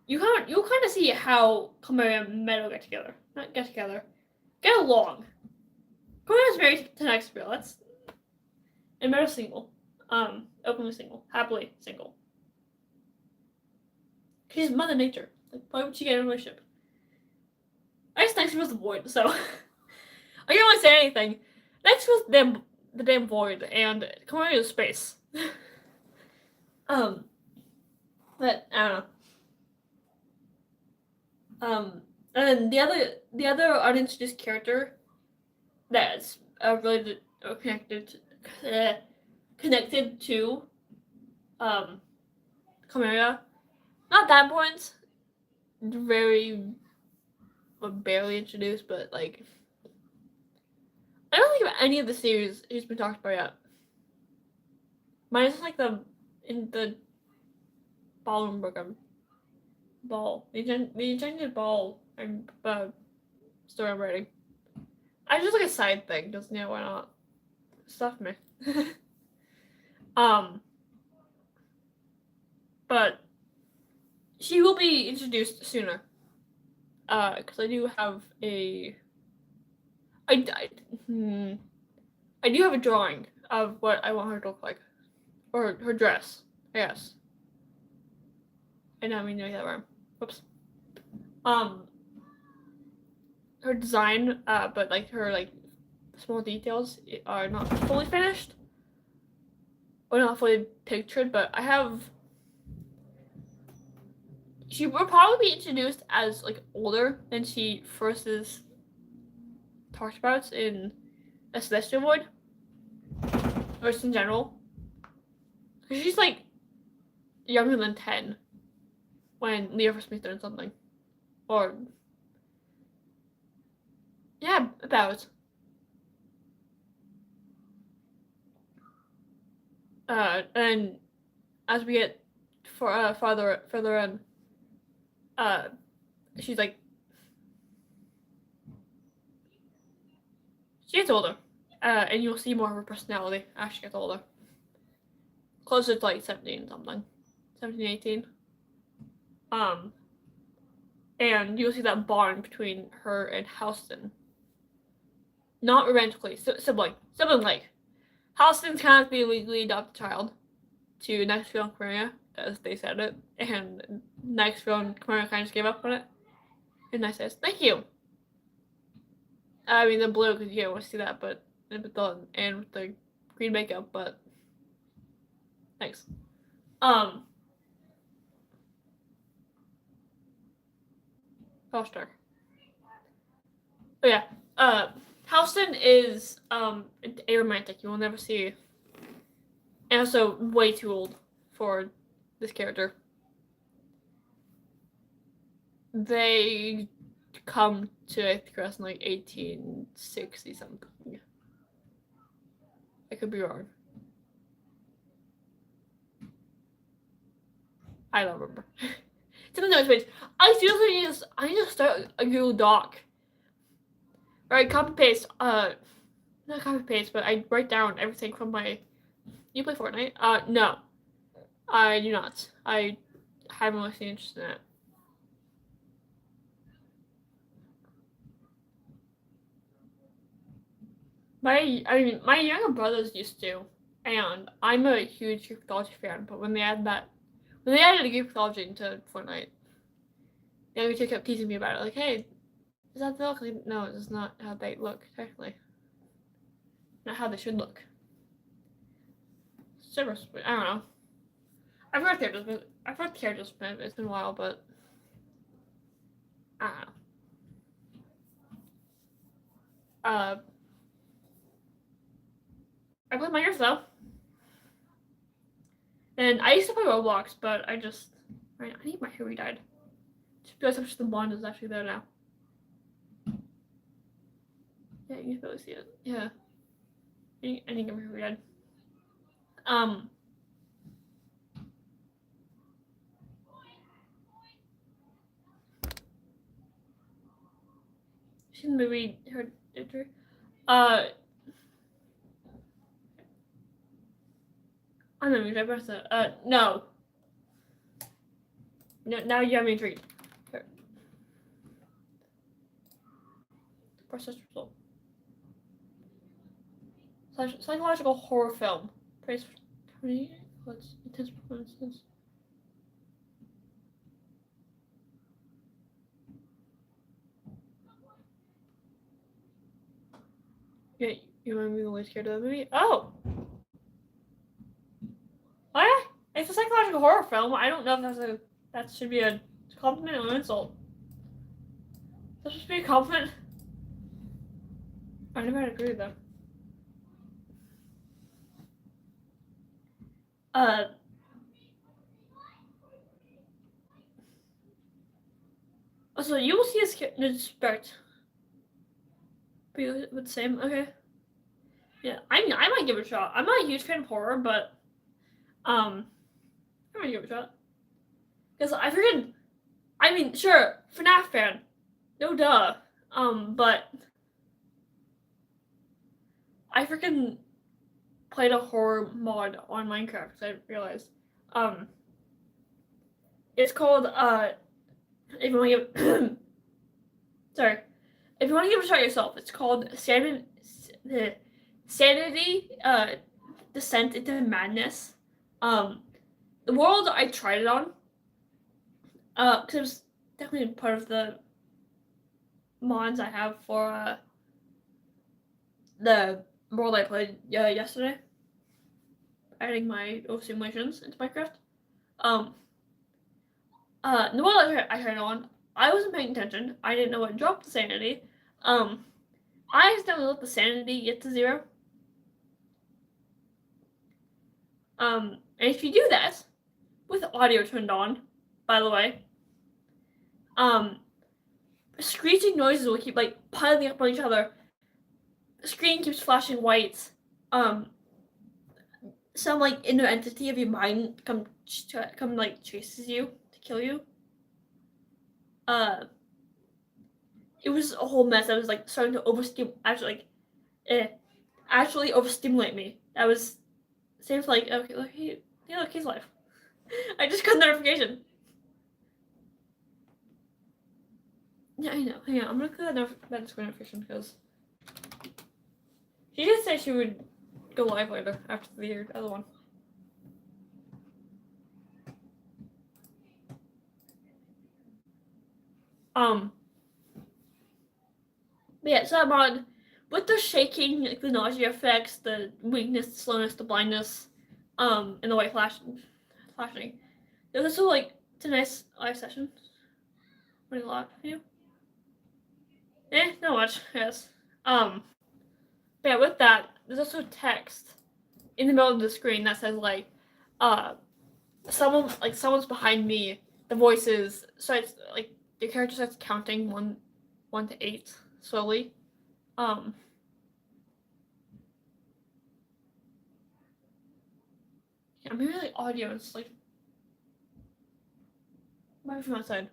you'll kind of see how Camaria and Meadow get along. Camaria's married to Nextfield, and Meadow's single, openly single, happily single. She's Mother Nature. Like, why would she get in a relationship? I guess Nextfield's the void, so I can't really say anything. Nextfield's the damn void, and Camaria's space. But I don't know. And then the other unintroduced character that's related or connected to Chimera. Not that important. Very barely introduced, but like I don't think any of the series has been talked about yet. Minus like in the ballroom program. Ball. The enchanted ball and story I'm writing. I just like a side thing, just why not? Stuff me. But she will be introduced sooner. Because I do have a I do have a drawing of what I want her to look like. Or her dress, I guess. I know I mean that wrong. Whoops. Her design, but like her small details are not fully finished. Or not fully pictured, but I have she will probably be introduced as like older than she first is talked about in A Celestial Void. Or just in general. Because she's like younger than 10 when Leah first meets her in something. Or yeah, about. And as we get further in, she's like she gets older, and you'll see more of her personality as she gets older. Closer to like 17 something, 17, 18. And you'll see that bond between her and Halston. Not romantically, sibling-like. Halston's kind of the legally adopted child to Nextfield and Chimera, as they said it, and Nextfield and Chimera kind of just gave up on it. And I says, thank you. I mean, the blue, because you don't want to see that, but and with the green makeup, but thanks. Foster. Oh yeah. Halston is a romantic. You will never see, and also way too old for this character. They come to I think in like 1860 something. I could be wrong. I don't remember. It's in the notes page. I need to start a Google Doc. Right, copy paste. Not copy paste, but I write down everything from my. You play Fortnite? No, I do not. I haven't really seen interest in it. My younger brothers used to, and I'm a huge Greek mythology fan. But when they added a Greek mythology into Fortnite, they actually kept teasing me about it. Like, hey, is that the look? Like, no, it's not how they look technically. Not how they should look. Service, I don't know. I've heard characters, but it's been a while, but I don't know. I play Minecraft though. And I used to play Roblox, but I need my hair re-dyed. Just because the blonde is actually there now. Yeah, you can really see it. Yeah. I need to get my hair re-dyed. Seen the movie Hereditary? I'm not even press that. No. No, now you have me intrigued. Here. Press this result. Psychological horror film. Praise for 20. What's intense performances? Yeah, you want me to be scared of the movie? Oh! Oh yeah, it's a psychological horror film. I don't know if that should be a compliment or an insult. That should be a compliment. I never had agree with them. So you will see his respect. But you would same, okay. Yeah, I might give it a shot. I'm not a huge fan of horror, but I might give it a shot. Because I mean, sure, FNAF fan. No duh. But I freaking played a horror mod on Minecraft because I realized. It's called if you want to give sorry. If you want to give it a shot yourself, it's called Sanity Descent into Madness. The world I tried it on, because it was definitely part of the mods I have for the world I played yesterday. Adding my simulations into Minecraft. The world I tried on, I wasn't paying attention. I didn't know what dropped the sanity. I accidentally let the sanity get to 0. And if you do that, with audio turned on, by the way, screeching noises will keep like piling up on each other. The screen keeps flashing white. Some like inner entity of your mind come like chases you to kill you. It was a whole mess. I was like starting to actually overstimulate me. That was seems like okay, look, he's alive. I just got a notification. Yeah, I know. Hang on, I'm gonna click that notification because she did say she would go live later after the other one. Yeah, so I'm on with the shaking, like the nausea effects, the weakness, the slowness, the blindness, and the white flashing. It was also like it's a nice live session. What a lot for you? Not much, yes. But yeah, with that, there's also text in the middle of the screen that says like, someone's behind me. The voices starts like the character starts counting 1 to 8 slowly. I'm hearing like audio. It's like might be from outside.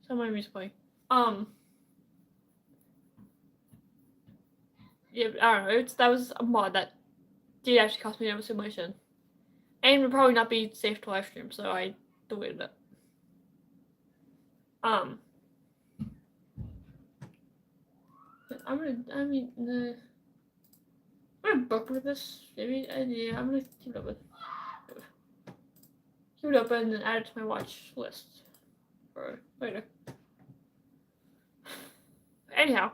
So my music's playing. Yeah, I don't know. That was a mod that did actually cost me a simulation, and would probably not be safe to live stream, so I deleted it. I'm gonna bookmark this. Maybe, yeah, I'm gonna keep it open. Keep it open and add it to my watch list for later. Anyhow,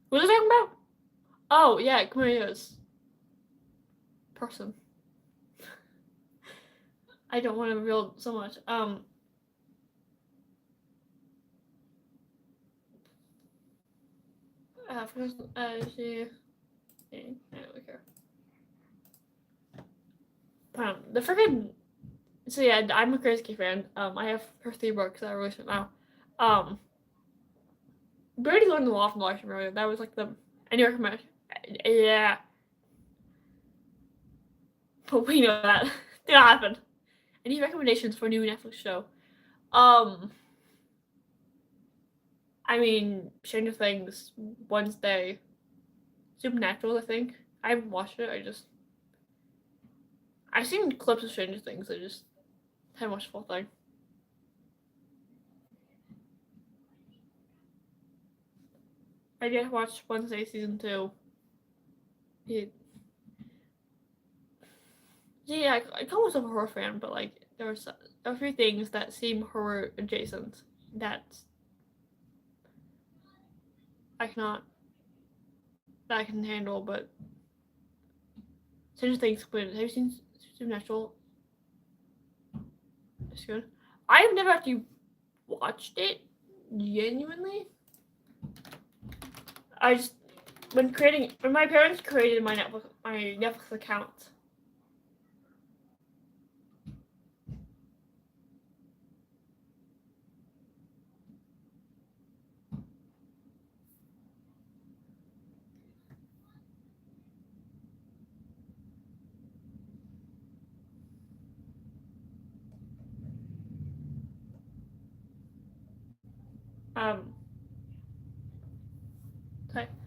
what was I talking about? Oh yeah, Camille's person. I don't want to reveal so much. She. I don't care. The freaking. So yeah, I'm a Crazy fan. I have her 3 books that I released now. We already learned a lot from the live stream earlier. That was like the any recommend. Yeah. But we know that did not happen. Any recommendations for a new Netflix show? I mean, Stranger Things, Wednesday, Supernatural. I think I haven't watched it. I've seen clips of Stranger Things. I just haven't watched the full thing. I did watch Wednesday season 2. Yeah, I call myself a horror fan, but like there are 3 things that seem horror adjacent that I can handle, but Stranger Things completed. Have you seen Supernatural? It's good. I've never actually watched it genuinely. I just when my parents created my Netflix account.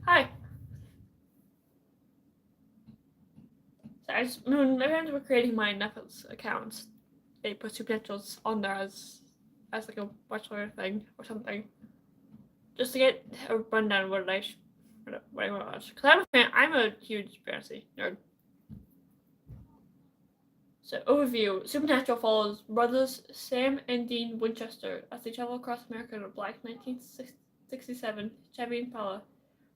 Hi. So when my parents were creating my Netflix accounts, they put Supernaturals on there as like a watch thing or something, just to get a rundown of what I want to watch. Because I'm a huge fantasy nerd. So overview: Supernatural follows brothers Sam and Dean Winchester as they travel across America in a black 1967 Chevy Impala,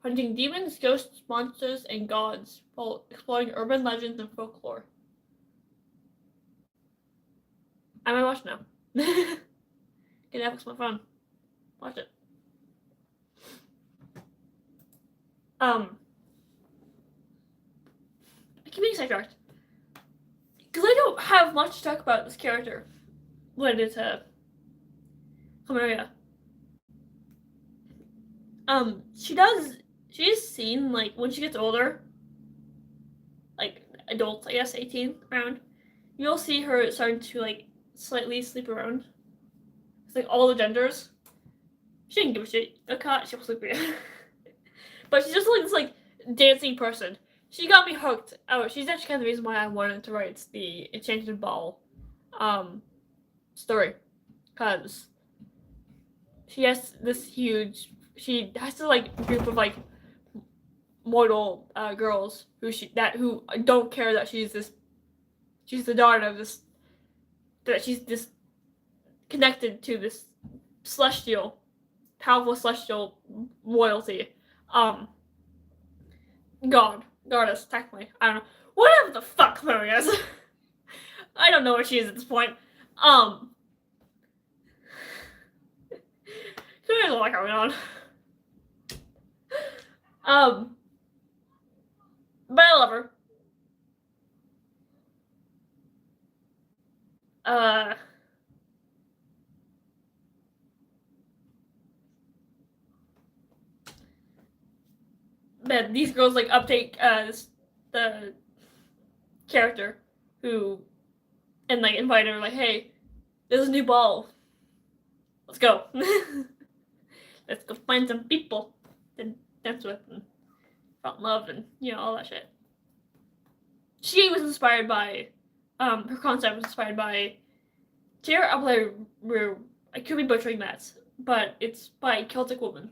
hunting demons, ghosts, monsters, and gods while exploring urban legends and folklore. I might watch now. Get Netflix on my phone. Watch it. I keep being sidetracked. Because I don't have much to talk about this character when it's Camaria. She's seen, like, when she gets older, like, adults, I guess, 18, around, you'll see her starting to, like, slightly sleep around. It's, like, all the genders. She didn't give a shit. A cat, she'll sleep around. But she's just, like, this, like, dancing person. She got me hooked. Oh, she's actually kind of the reason why I wanted to write the Enchanted Ball, story. Because she has this huge, she has to, like, group of, like, mortal girls who don't care that she's the daughter of this, that she's this connected to this powerful celestial royalty, goddess, technically. I don't know, whatever the fuck Chloe is. I don't know what she is at this point. There's a lot going on. But I love her. But these girls, like, update the character who, and, like, invite her, like, hey, there's a new ball. Let's go. Let's go find some people to dance with and fall in love and, all that shit. She was inspired by, her concept was inspired by Tara Abler. I could be butchering that, but it's by Celtic Woman.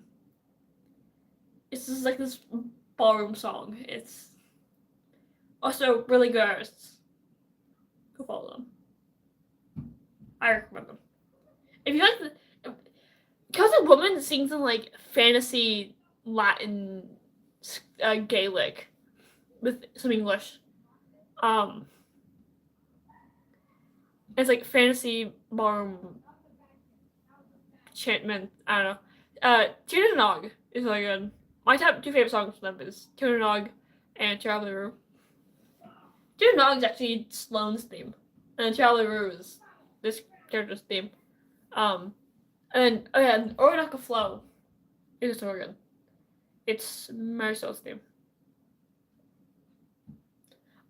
It's just like this ballroom song. It's also really good artists. Go follow them. I recommend them. If you like Celtic Woman sings in, like, fantasy Latin Gaelic with some English. It's like fantasy ballroom enchantment. I don't know. Tuna Nog is really good. My top 2 favorite songs from them is Tuna Nog and Traveling Roo. Tuna Nog is actually Sloane's theme, and Traveling Roo is this character's theme. And Orinoco Flow is just organ. It's Marisol's theme.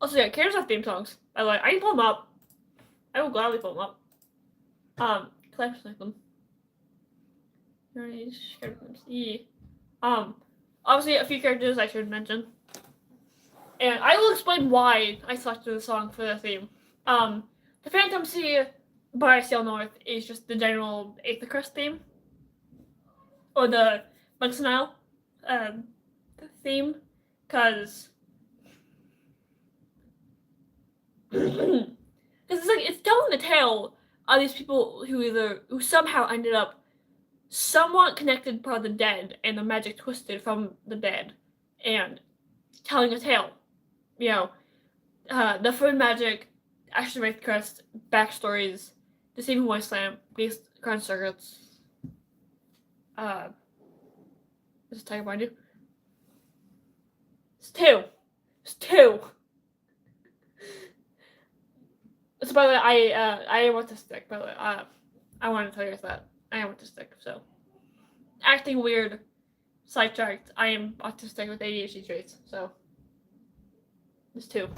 Also, yeah, characters have theme songs. I can pull them up. I will gladly pull them up. Cause I just like them. Obviously, a few characters I should mention. And I will explain why I selected the song for the theme. The Phantom Sea by Sail North is just the general Aetherius theme. Or the Monks theme. Because it's telling the tale of these people who somehow ended up somewhat connected part of the dead, and the magic twisted from the dead, and telling a tale. The food magic, Asher Wraith Crest, backstories, Deceiving Wasteland, Beast Grand Circuits. There's a tiger behind you. It's two. It's two. So by the way, I am autistic. By the way, I wanted to tell you guys that I am autistic. So, acting weird, sidetracked. I am autistic with ADHD traits. So, there's two.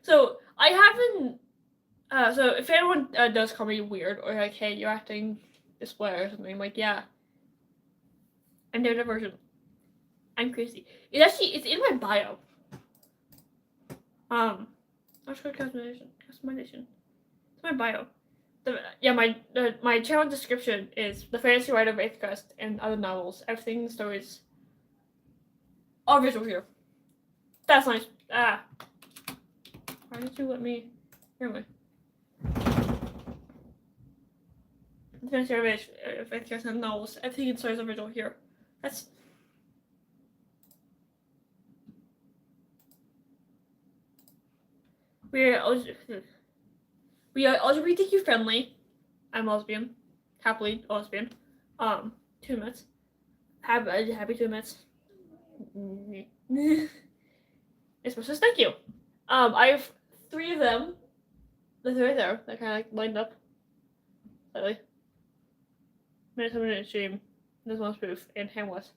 So I haven't. So if anyone does call me weird or like, hey, you're acting this way or something, like, yeah, I'm neurodivergent. I'm crazy. It's in my bio. Let's go customization. It's my bio. My channel description is the fantasy writer of 8th Quest and other novels. Everything in the stories. All visual here. That's nice. Why did you let me? Here am I. The fantasy writer of 8th Quest and novels. Everything in the stories are visual here. That's. We are LGBTQ friendly. I'm lesbian. Happily lesbian. 2 minutes. Happy 2 minutes. It's supposed to say thank you. I have 3 of them. The 3 right there. They're kind of like lined up. Slightly. Minute stream. This one's proof and Hamlet.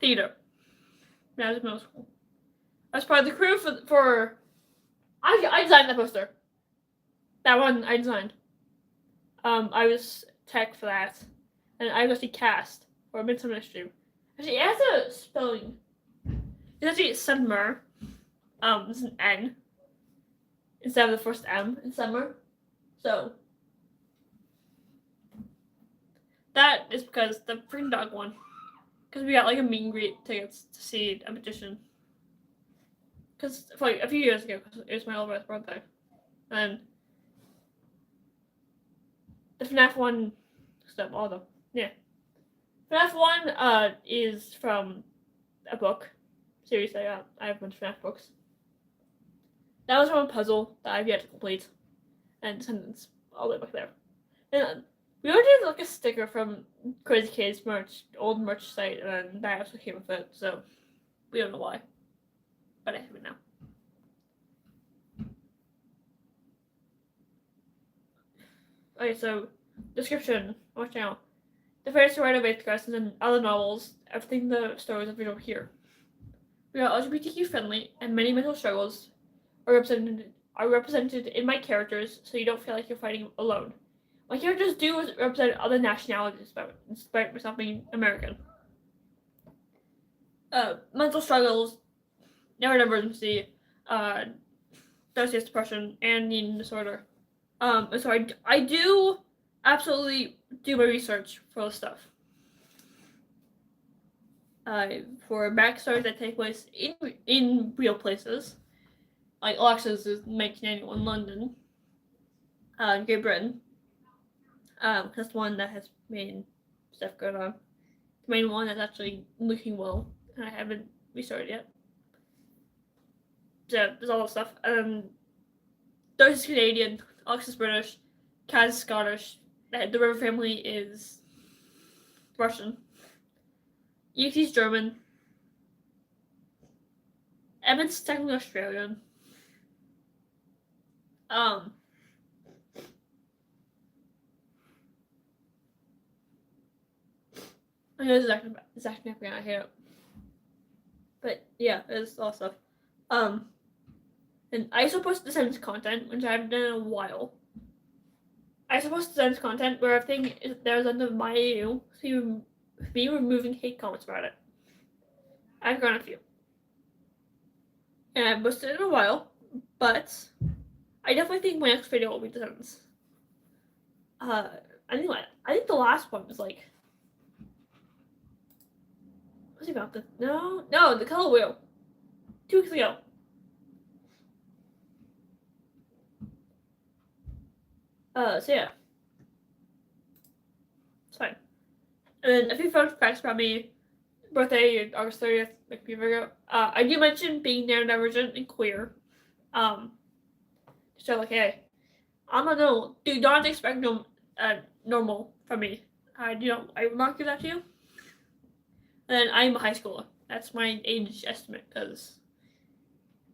Theater. When I was in middle school. I was part of the crew for I designed that poster. That one I designed. I was tech for that. And I was actually cast for a Midsummer Night's Dream. Actually, it has a spelling. It's actually summer. It's an N. Instead of the first M in summer. So that is because the freaking dog won. Because we got like a meet and greet tickets to see a magician. Because like a few years ago, because it was my older brother's birthday, and the FNAF 1 stuff, all of them, yeah. FNAF 1 is from a book series I got. I have a bunch of FNAF books. That was from a puzzle that I've yet to complete, and Descendants all the way back there. And we already did like a sticker from Crazy Kids old merch site, and that also came with it. So we don't know why. But I have it now. Okay, so description. Watch out. The fantasy writer of 8th Quest and other novels, everything the stories are visual here. We are LGBTQ friendly, and many mental struggles are represented in my characters, so you don't feel like you're fighting alone. My characters do represent other nationalities, despite myself being American. Mental struggles, neurodivergency, dissociative depression, and eating disorder. So I do absolutely do my research for this stuff. For backstories that take place in real places, like Alexis is 1991 London, Great Britain. That's the one that has main stuff going on. The main one that's actually looking well, and I haven't restarted yet. So there's all that stuff. Darcy's Canadian, Alex is British, Kaz is Scottish, the River family is Russian, Yuki's German, Emmett's technically Australian. I know this is actually not I hate it. But yeah, there's a lot of stuff. And I also post Descendants content, which I haven't done in a while. I post Descendants content where everything there's under my AU, so you be removing hate comments about it. I've gotten a few. And I haven't posted it in a while, but I definitely think my next video will be Descendants. I think the last one was like, what's it about? The Color Wheel. 2 weeks ago. So yeah. It's fine. And then a few fun facts about me. birthday, August 30th, make me figure out. I do mention being neurodivergent and queer. So like, hey, I'm a normal. Do not expect normal from me. I will not give that to you. And I'm a high schooler. That's my age estimate because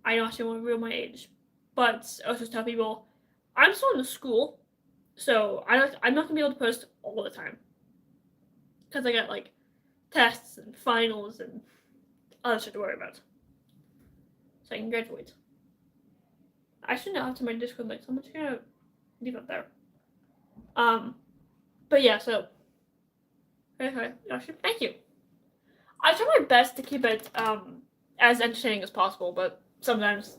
I don't actually want to reveal my age. But I also tell people I'm still in the school, so I'm not gonna be able to post all the time because I got like tests and finals and other shit to worry about. So I can graduate. I should not have to my Discord link, so I'm just gonna leave it there. But yeah, so thank you. I try my best to keep it as entertaining as possible, but sometimes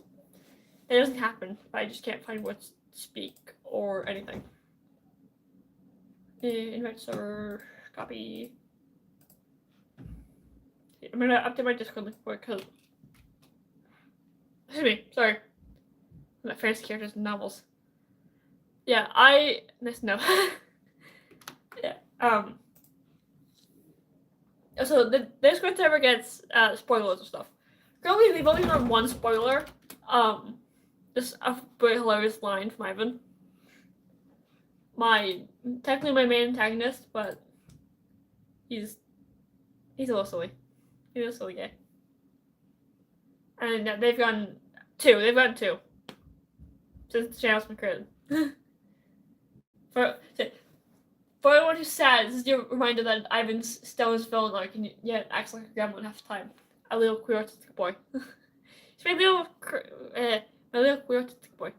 it doesn't happen. I just can't find words to speak or anything. Invite server, copy. I'm gonna update my Discord link for it because. Excuse me, sorry. My fantasy characters and novels. Yeah, no. Yeah. So the Discord server gets spoilers and stuff. Currently, we've only done one spoiler. Just a very hilarious line from Ivan. Technically my main antagonist, but he's a little silly. He's a silly guy. And they've gotten two. Since the channel's been created. For everyone who's sad, this is your reminder that Ivan's still his villain arc and yet acts like a gremlin half the time. A little queer autistic boy. He's my little queer autistic boy.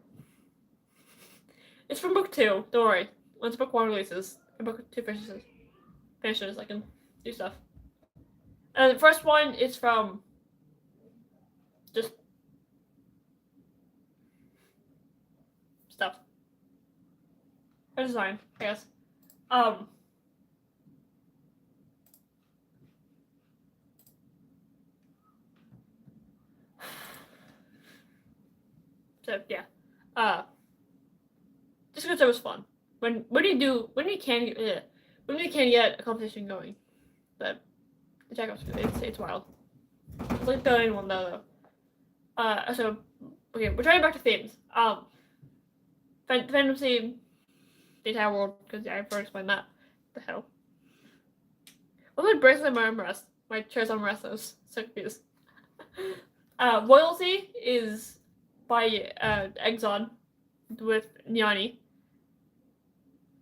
It's from book 2, don't worry. Once book 1 releases, and book 2 finishes, I can do stuff. And the first one is from just stuff. Or design, I guess. So yeah. Just because it was fun. When you can get a competition going, but the checkout's it's wild. It's like the only one though. So okay, we're trying back to themes. Fandom theme, the entire world, because yeah, I've already explained that. The hell. What's my bracelet and my armrest? My chair's armrest, I was so confused. Royalty is by Exxon with Niani.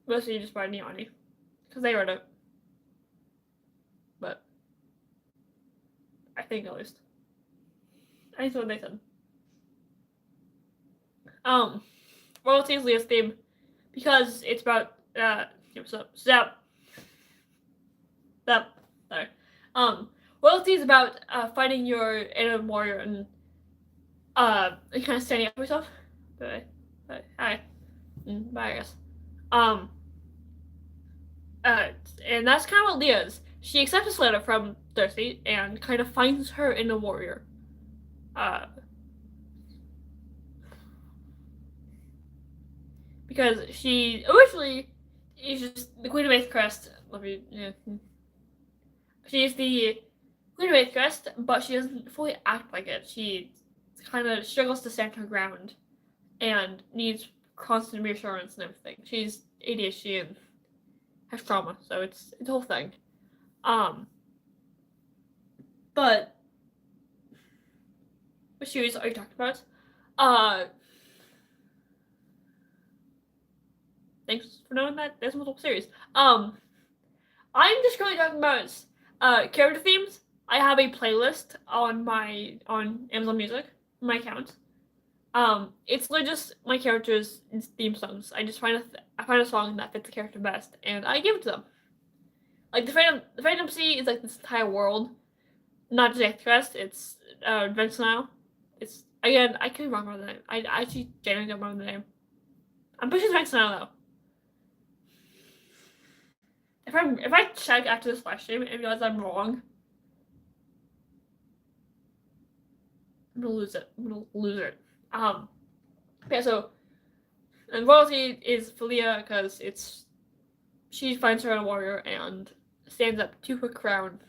Mostly just by Niani. Because they wrote it. But I think at least. I think that's what they said. Royalty is Leah's theme because it's about sorry. Royalty is about fighting your inner warrior and kind of standing up for yourself. Bye, I guess. And that's kind of what Leah is. She accepts this letter from Thirsty and kind of finds her inner warrior. Because she originally is just the Queen of Eighth Crest. She's the Queen of Eighth Crest, but she doesn't fully act like it. She kind of struggles to stand her ground and needs constant reassurance and everything. She's ADHD and has trauma, so it's a whole thing. But what series are you talking about? Thanks for knowing that there's multiple series. I'm just currently talking about character themes. I have a playlist on Amazon Music, my account. It's literally just my characters' theme songs. I just find a song that fits the character best, and I give it to them. Like the Phantom Sea is like this entire world, not just Eighth Crest. It's Adventure now. It's again, I could be wrong about the name. I actually genuinely don't remember the name. I'm pretty sure it's Adventure now though. If I check after this live stream and realize I'm wrong, I'm gonna lose it. Yeah, so and Royalty is Felia because she finds her own warrior and stands up to her crown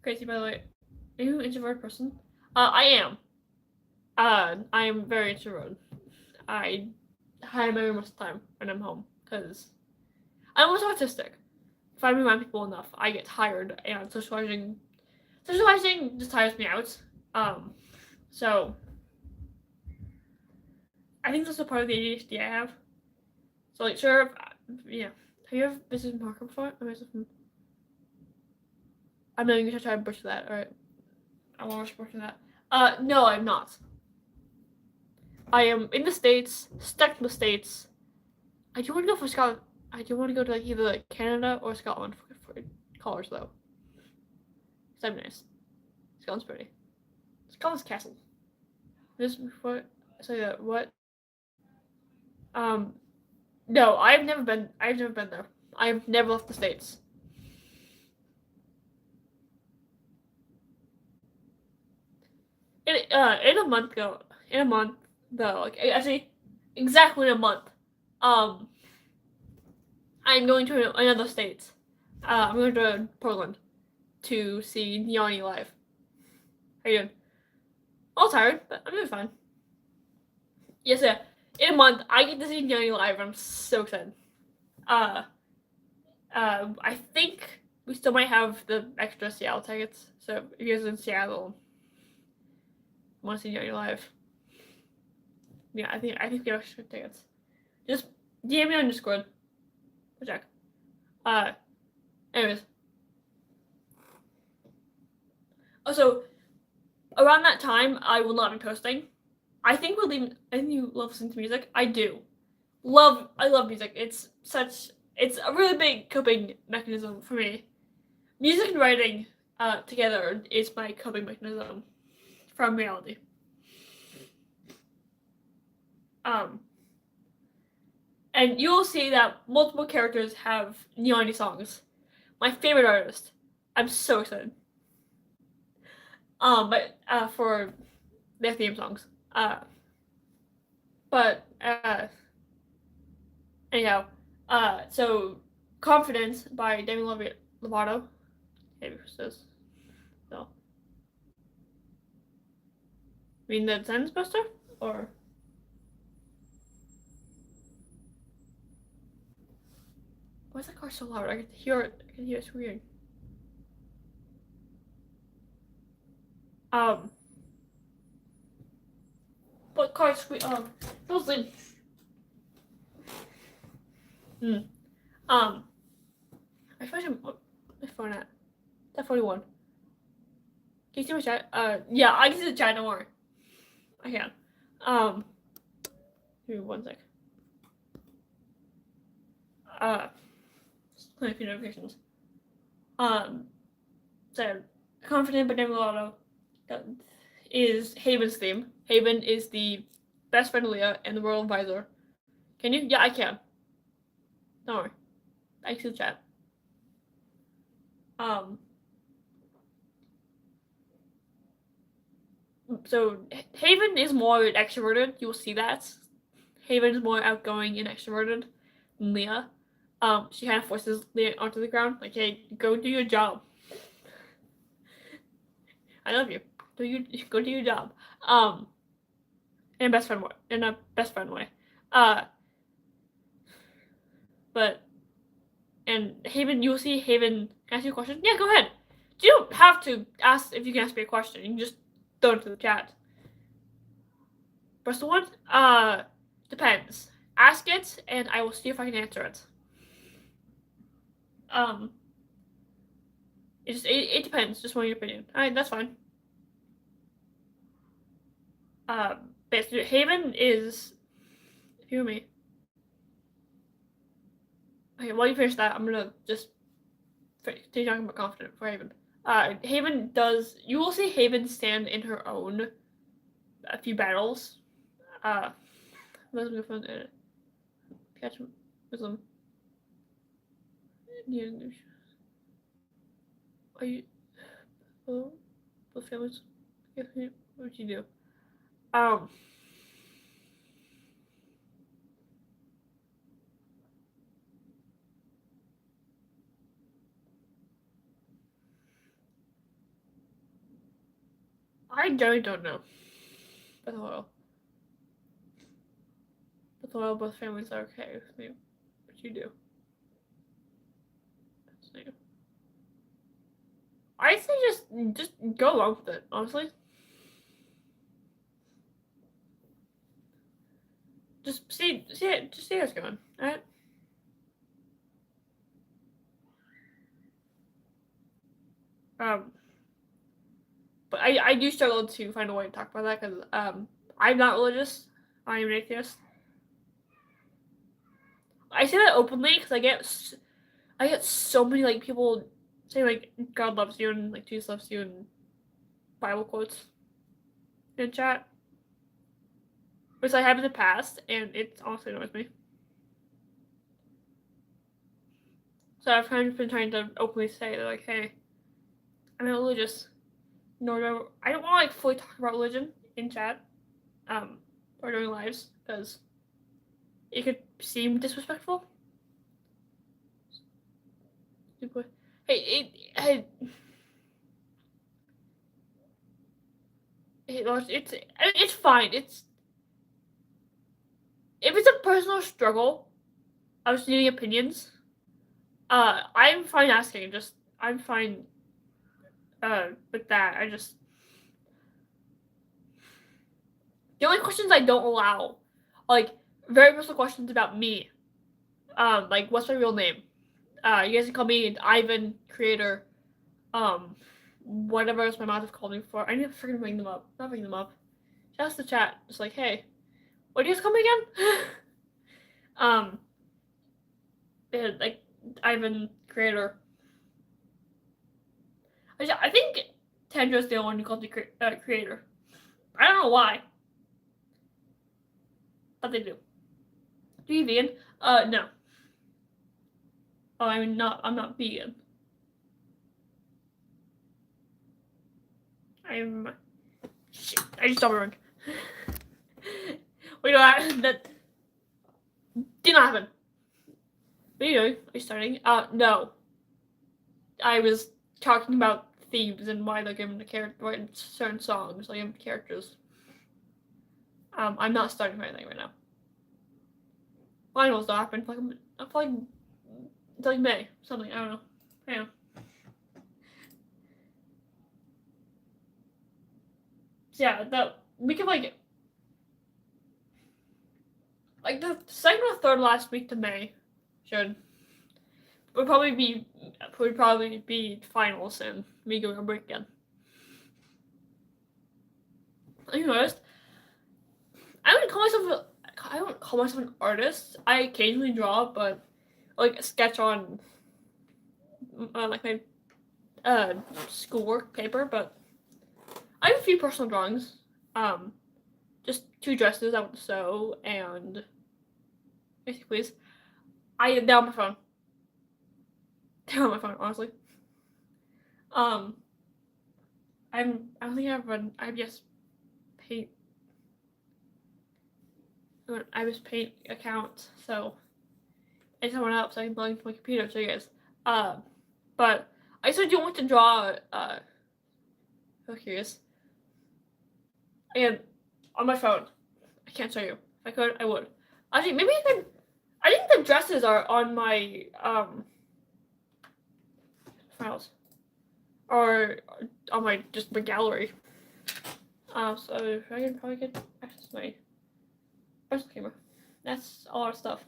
crazy, by the way. Are you an introverted person? I am. I am very introverted. I hide my room most of the time when I'm home because I'm also autistic. If I remind people enough, I get tired, and socializing just tires me out. So I think that's a part of the ADHD I have. So like, sure, yeah. Have you ever visited Markham before? I'm not even gonna try to butcher that. All right, I won't butcher that. No, I'm not. I am in the States, stuck in the States. I do want to go for Scotland. I do want to go to like either like Canada or Scotland for college though. That'd be nice. Scotland's pretty. Scotland's castle. This before. So yeah, what? No, I've never been. I've never been there. I've never left the States. In a month ago. In a month though, like actually, exactly in a month. Um, I'm going to another state. I'm going to Portland to see Yanni live. How you doing? All tired, but I'm doing fine. Yes, yeah. In a month, I get to see Yanni live. I'm so excited. I think we still might have the extra Seattle tickets. So if you guys are in Seattle, want to see Yanni live, yeah, I think we have extra tickets. Just DM me on Discord. We'll check. Anyways. Also, around that time, I will not be posting. I think we'll leave. I think you love listening to music. I do. I love music. It's a really big coping mechanism for me. Music and writing together is my coping mechanism from reality. And you will see that multiple characters have Neoni songs. My favorite artist. I'm so excited. But for their theme songs. Anyhow, so Confidence by Demi Lovato. Maybe says no. I mean the Zen's poster? Or why is that car so loud? I can hear it. I can hear it's weird. But car's squeak. Mostly. I find my phone at. That 41. Can you see my chat? Yeah, I can see the chat. Don't worry. I can. Give me 1 sec. Just playing a few notifications. So Confident by Demi Lovato is Haven's theme. Haven is the best friend of Leah and the royal advisor. Can you? Yeah, I can. Don't worry. I can see the chat. So Haven is more extroverted. You will see that. Haven is more outgoing and extroverted than Leah. She kind of forces Leah onto the ground. Like, hey, go do your job. I love you. Go do your job. In a best friend way. But and Haven, you will see Haven. Can I ask you a question? Yeah, go ahead. You don't have to ask if you can ask me a question. You can just throw it into the chat. First one? Depends. Ask it, and I will see if I can answer it. It depends. Just want your opinion. Alright, that's fine. Basically, Haven is. Hear me. Okay, while you finish that, I'm gonna just continue talking about Confident for Haven. Haven does. You will see Haven stand in her own a few battles. Let's go from catch Muslim. Are you? Hello, both families. What would you do? I generally don't know. With oil, both families are okay with me. What you do? I say just go along with it, honestly. Just see how it's going, alright? But I do struggle to find a way to talk about that because I'm not religious. I am an atheist. I say that openly because I get so many like people saying like God loves you and like Jesus loves you and Bible quotes in chat, which I have in the past, and it honestly annoys me. So I've kind of been trying to openly say that like, hey, I'm not religious. Nor do I don't want to like fully talk about religion in chat, or during lives because it could seem disrespectful. Hey, it's fine. If it's a personal struggle, I was needing opinions. I'm fine asking. I'm fine. With that, the only questions I don't allow, like very personal questions about me. Like what's my real name? You guys can call me Ivan Creator. Whatever else my mom has called me for. I need to freaking bring them up. Not bring them up. Just the chat. Just like, hey, what do you guys call me again? um, like Ivan Creator. I think Tandra's the only one who calls me Creator. I don't know why, but they do. Do you vegan? No. Oh, I'm not vegan. Shit, I just double ring. Wait, no, that did not happen. What are you doing? Are you starting? No. I was talking about themes and why they're given certain songs, like characters. I'm not starting anything right now. Finals don't happen. It's like May, something. I don't know. Yeah. So yeah, that we can like the second or third last week to May would probably be finals and me going on break again. You noticed? I don't call myself an artist. I occasionally draw, but like sketch on like my schoolwork paper. But I have a few personal drawings. Just 2 dresses I want to sew and please. They're on my phone. They're on my phone, honestly. I don't think I have an IBS Paint. IBS Paint account, so I just went up so I can plug into my computer to show you guys. But I still do want to draw. So curious. Again, on my phone. I can't show you. If I could, I would. Actually, maybe I could. I think the dresses are on my files, or on my my gallery. So I can probably get access to my personal camera. That's a lot of stuff.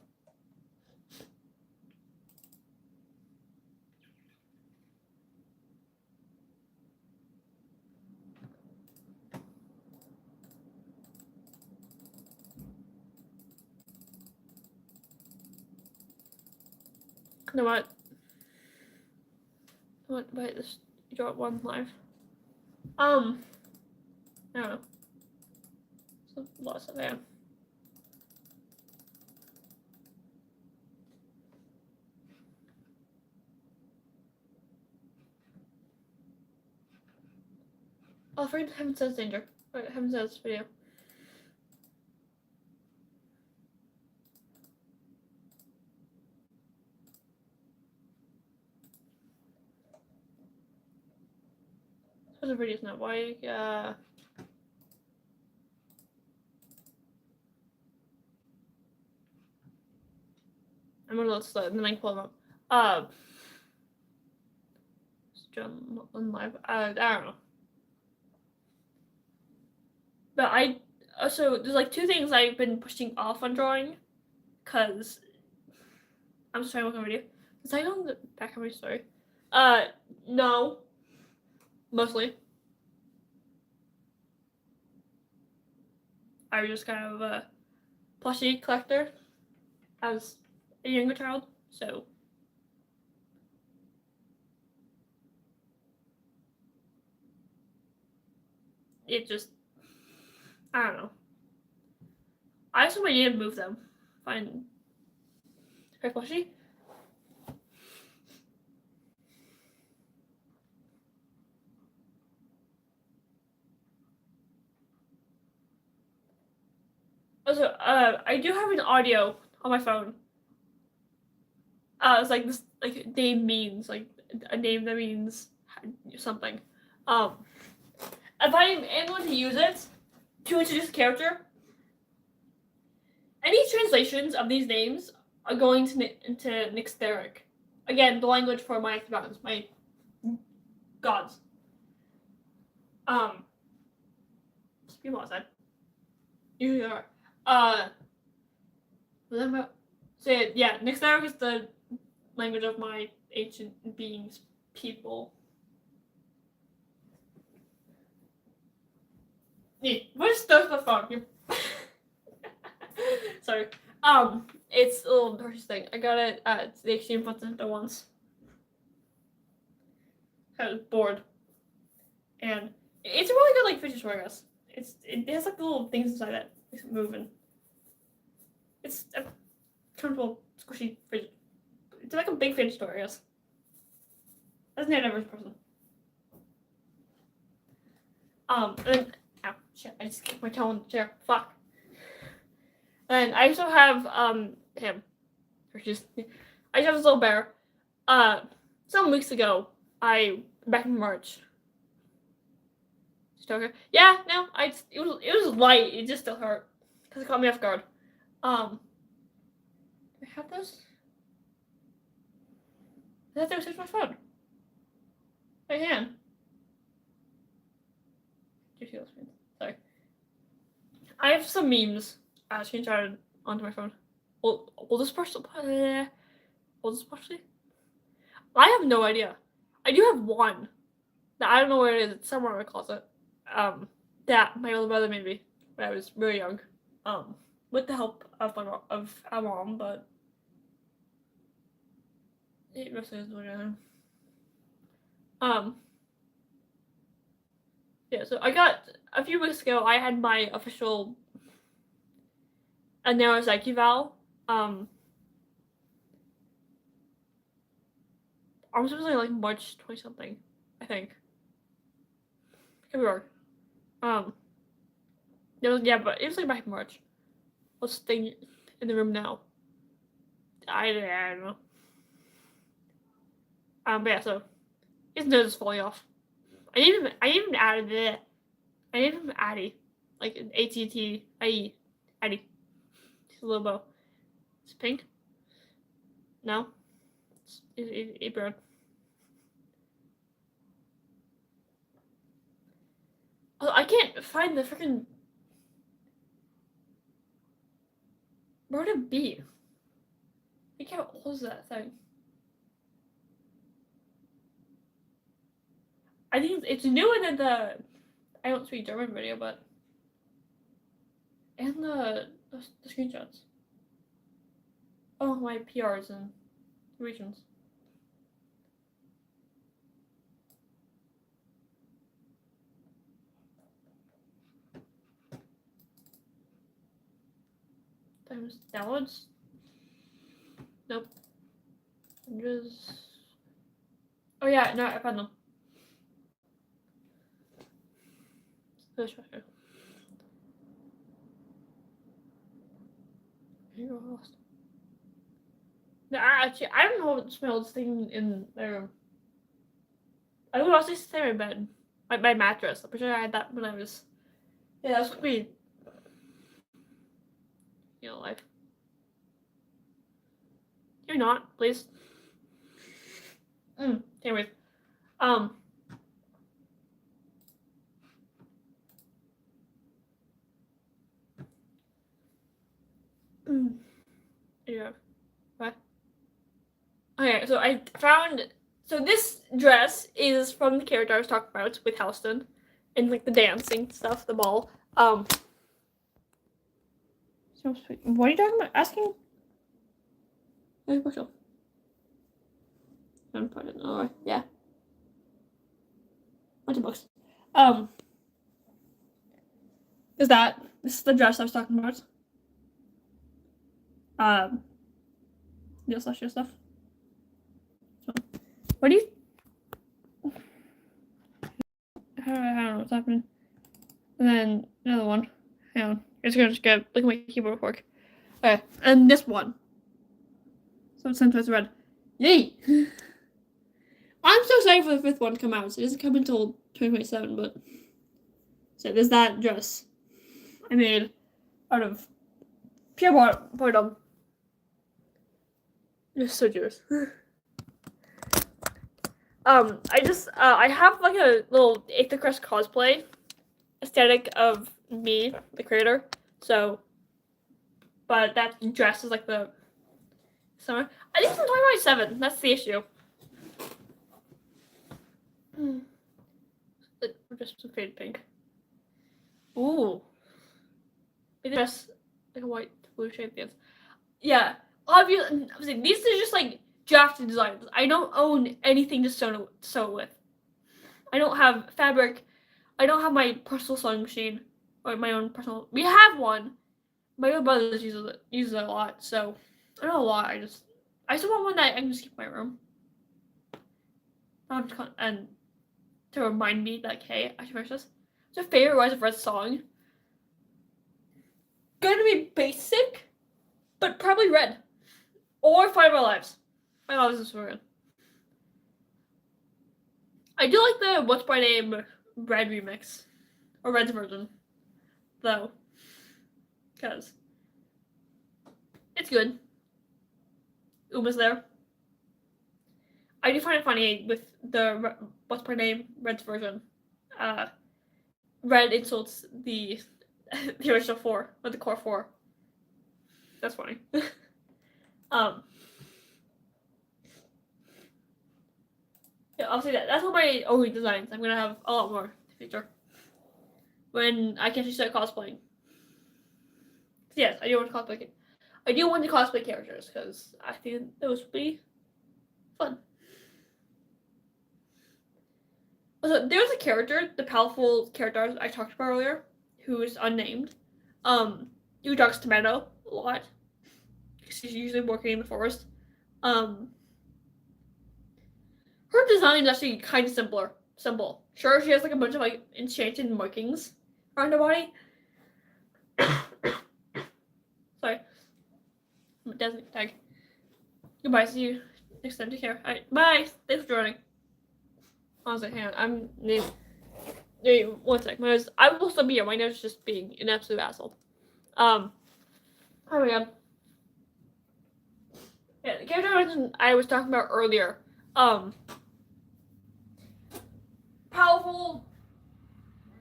You know what? Wait, this draw one live. I don't know. There's a lot of stuff there. Oh, for Heaven Says Danger. Wait, Heaven Says video. Those are videos now. Why, gonna let's and then I can pull them up. John live. I don't know. But so there's like two things I've been pushing off on drawing, cause I'm just trying to look at a video. Is I on the back of my story? No. Mostly. I was just kind of a plushie collector as a younger child, so it just, I don't know. I also might need to move them. Find her plushie. Also, I do have an audio on my phone. It's like this, like name means like a name that means something. If I'm able to use it to introduce a character, any translations of these names are going into Nixtheric. Again, the language for my gods, my gods. People outside. Usually are. So yeah, Nixtheric is the language of my ancient beings, people. Yeah, where's the phone? Sorry. It's a little interesting. I got it at the Extreme Fun Center once. I was bored. And it's a really good like fidget toy, I guess. It has like little things inside that makes it moving. It's a comfortable, squishy fidget. It's like a big fidget toy, I guess. That's an average person. And then, ow, shit, I just kicked my toe on the chair. Fuck. And I also have him. I just have this little bear. Some weeks ago, back in March. Okay. Yeah, no, it was light. It just still hurt because it caught me off guard. Do I have this? I have to switch my phone. I can. Do you see those screens? Sorry. I have some memes screenshotted onto my phone. Will this partially? I have no idea. I do have one that I don't know where it is. It's somewhere in my closet. That my older brother made me when I was really young. With the help of my mom, but it mostly is what yeah. So I got a few weeks ago. I had my official Narazaki vow. I'm supposed to like March 20 something, I think. Could be wrong. Yeah, but it was like back in March. Let's stay in the room now. I don't know. But yeah, so his nose is falling off. I even added it. I named him Addy, like an ATTIE, Addy. He's a little bow. It's pink. No, it's brown. Oh, I can't find the freaking. Where would it be? I can't close that thing. I think it's newer than the I don't speak German video, but and the screenshots. Oh, my PRs and regions. Times downloads. Nope. Just. Oh yeah, no, I found them. Let's try here. No, actually, I don't know what it smells thing in their room. I would also stay in my bed. My mattress. I'm pretty sure I had that when I was. Yeah, that's what we. Life. You're not, please. Anyways. Yeah. What? Okay, so I found. So this dress is from the character I was talking about with Halston, and like the dancing stuff, the ball. So sweet. What are you talking about? Asking? I'm putting it over. Yeah. Bunch of books. Is that this is the dress I was talking about? Yes, that's your stuff. So, what do you? I don't know what's happening. And then another one. Hang on. I'm just gonna look at my keyboard work. Okay, and this one. So it's sent to us red. Yay! I'm so excited for the fifth one to come out. So it doesn't come until 2027, but so there's that dress I made out of pure boredom. Just so jealous. I have like a little Eighth of Crest cosplay aesthetic of me, the creator. So, but that dress is like the summer. I think it's in 2027. That's the issue. Just some faded pink. Ooh. Maybe dress like a white blue shade pants. Yeah. Obviously, these are just like drafted designs. I don't own anything to sew with. I don't have fabric. I don't have my personal sewing machine or my own personal. We have one. My own brother uses it a lot. So I don't know why. I just want one that I can just keep in my room. And to remind me like, hey, I should finish this. What's your favorite Rise of Red song? Gonna be basic, but probably Red. Or Fight of Our Lives. Fight of Our Lives is so good. I do like the What's My Name Red remix. Or Red's version. Though. Because it's good. Uma's there. I do find it funny with the What's My Name Red's version. Red insults the original 4, or the core 4. That's funny. Yeah, I'll say that. That's all my only designs. I'm gonna have a lot more in the future. When I can actually start cosplaying. Yes, I do want to cosplay. I do want to cosplay characters because I think those would be fun. Also, there's a character, the powerful character I talked about earlier, who is unnamed. Who talks to Meadow a lot. She's usually working in the forest. Her design is actually kind of simple. Sure, she has like a bunch of like enchanted markings around her body. Sorry. Doesn't tag. Goodbye. See you next time. Take care. Alright. Bye. Thanks for joining. Honestly, hang on. One sec. I will still be here. My nose is just being an absolute asshole. Oh my god. Yeah, the character I was talking about earlier. Powerful,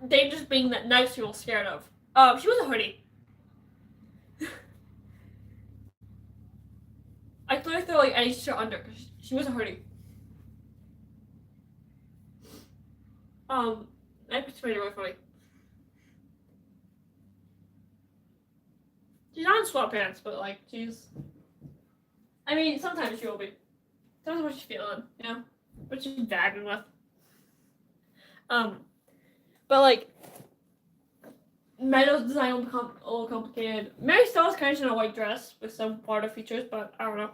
dangerous being that nice people scared of. She was a hoodie. I clearly threw like any shit under because she was a hoodie. I picture made it really funny. She's not in sweatpants, but like she's. I mean, sometimes she will be. Depends on what she's feeling, you know, what she's vibing with. But like, Meadow's design will become a little complicated. Mary Styles kind of in a white dress with some water features, but I don't know.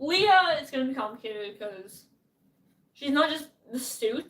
Leah is gonna be complicated because she's not just the suit.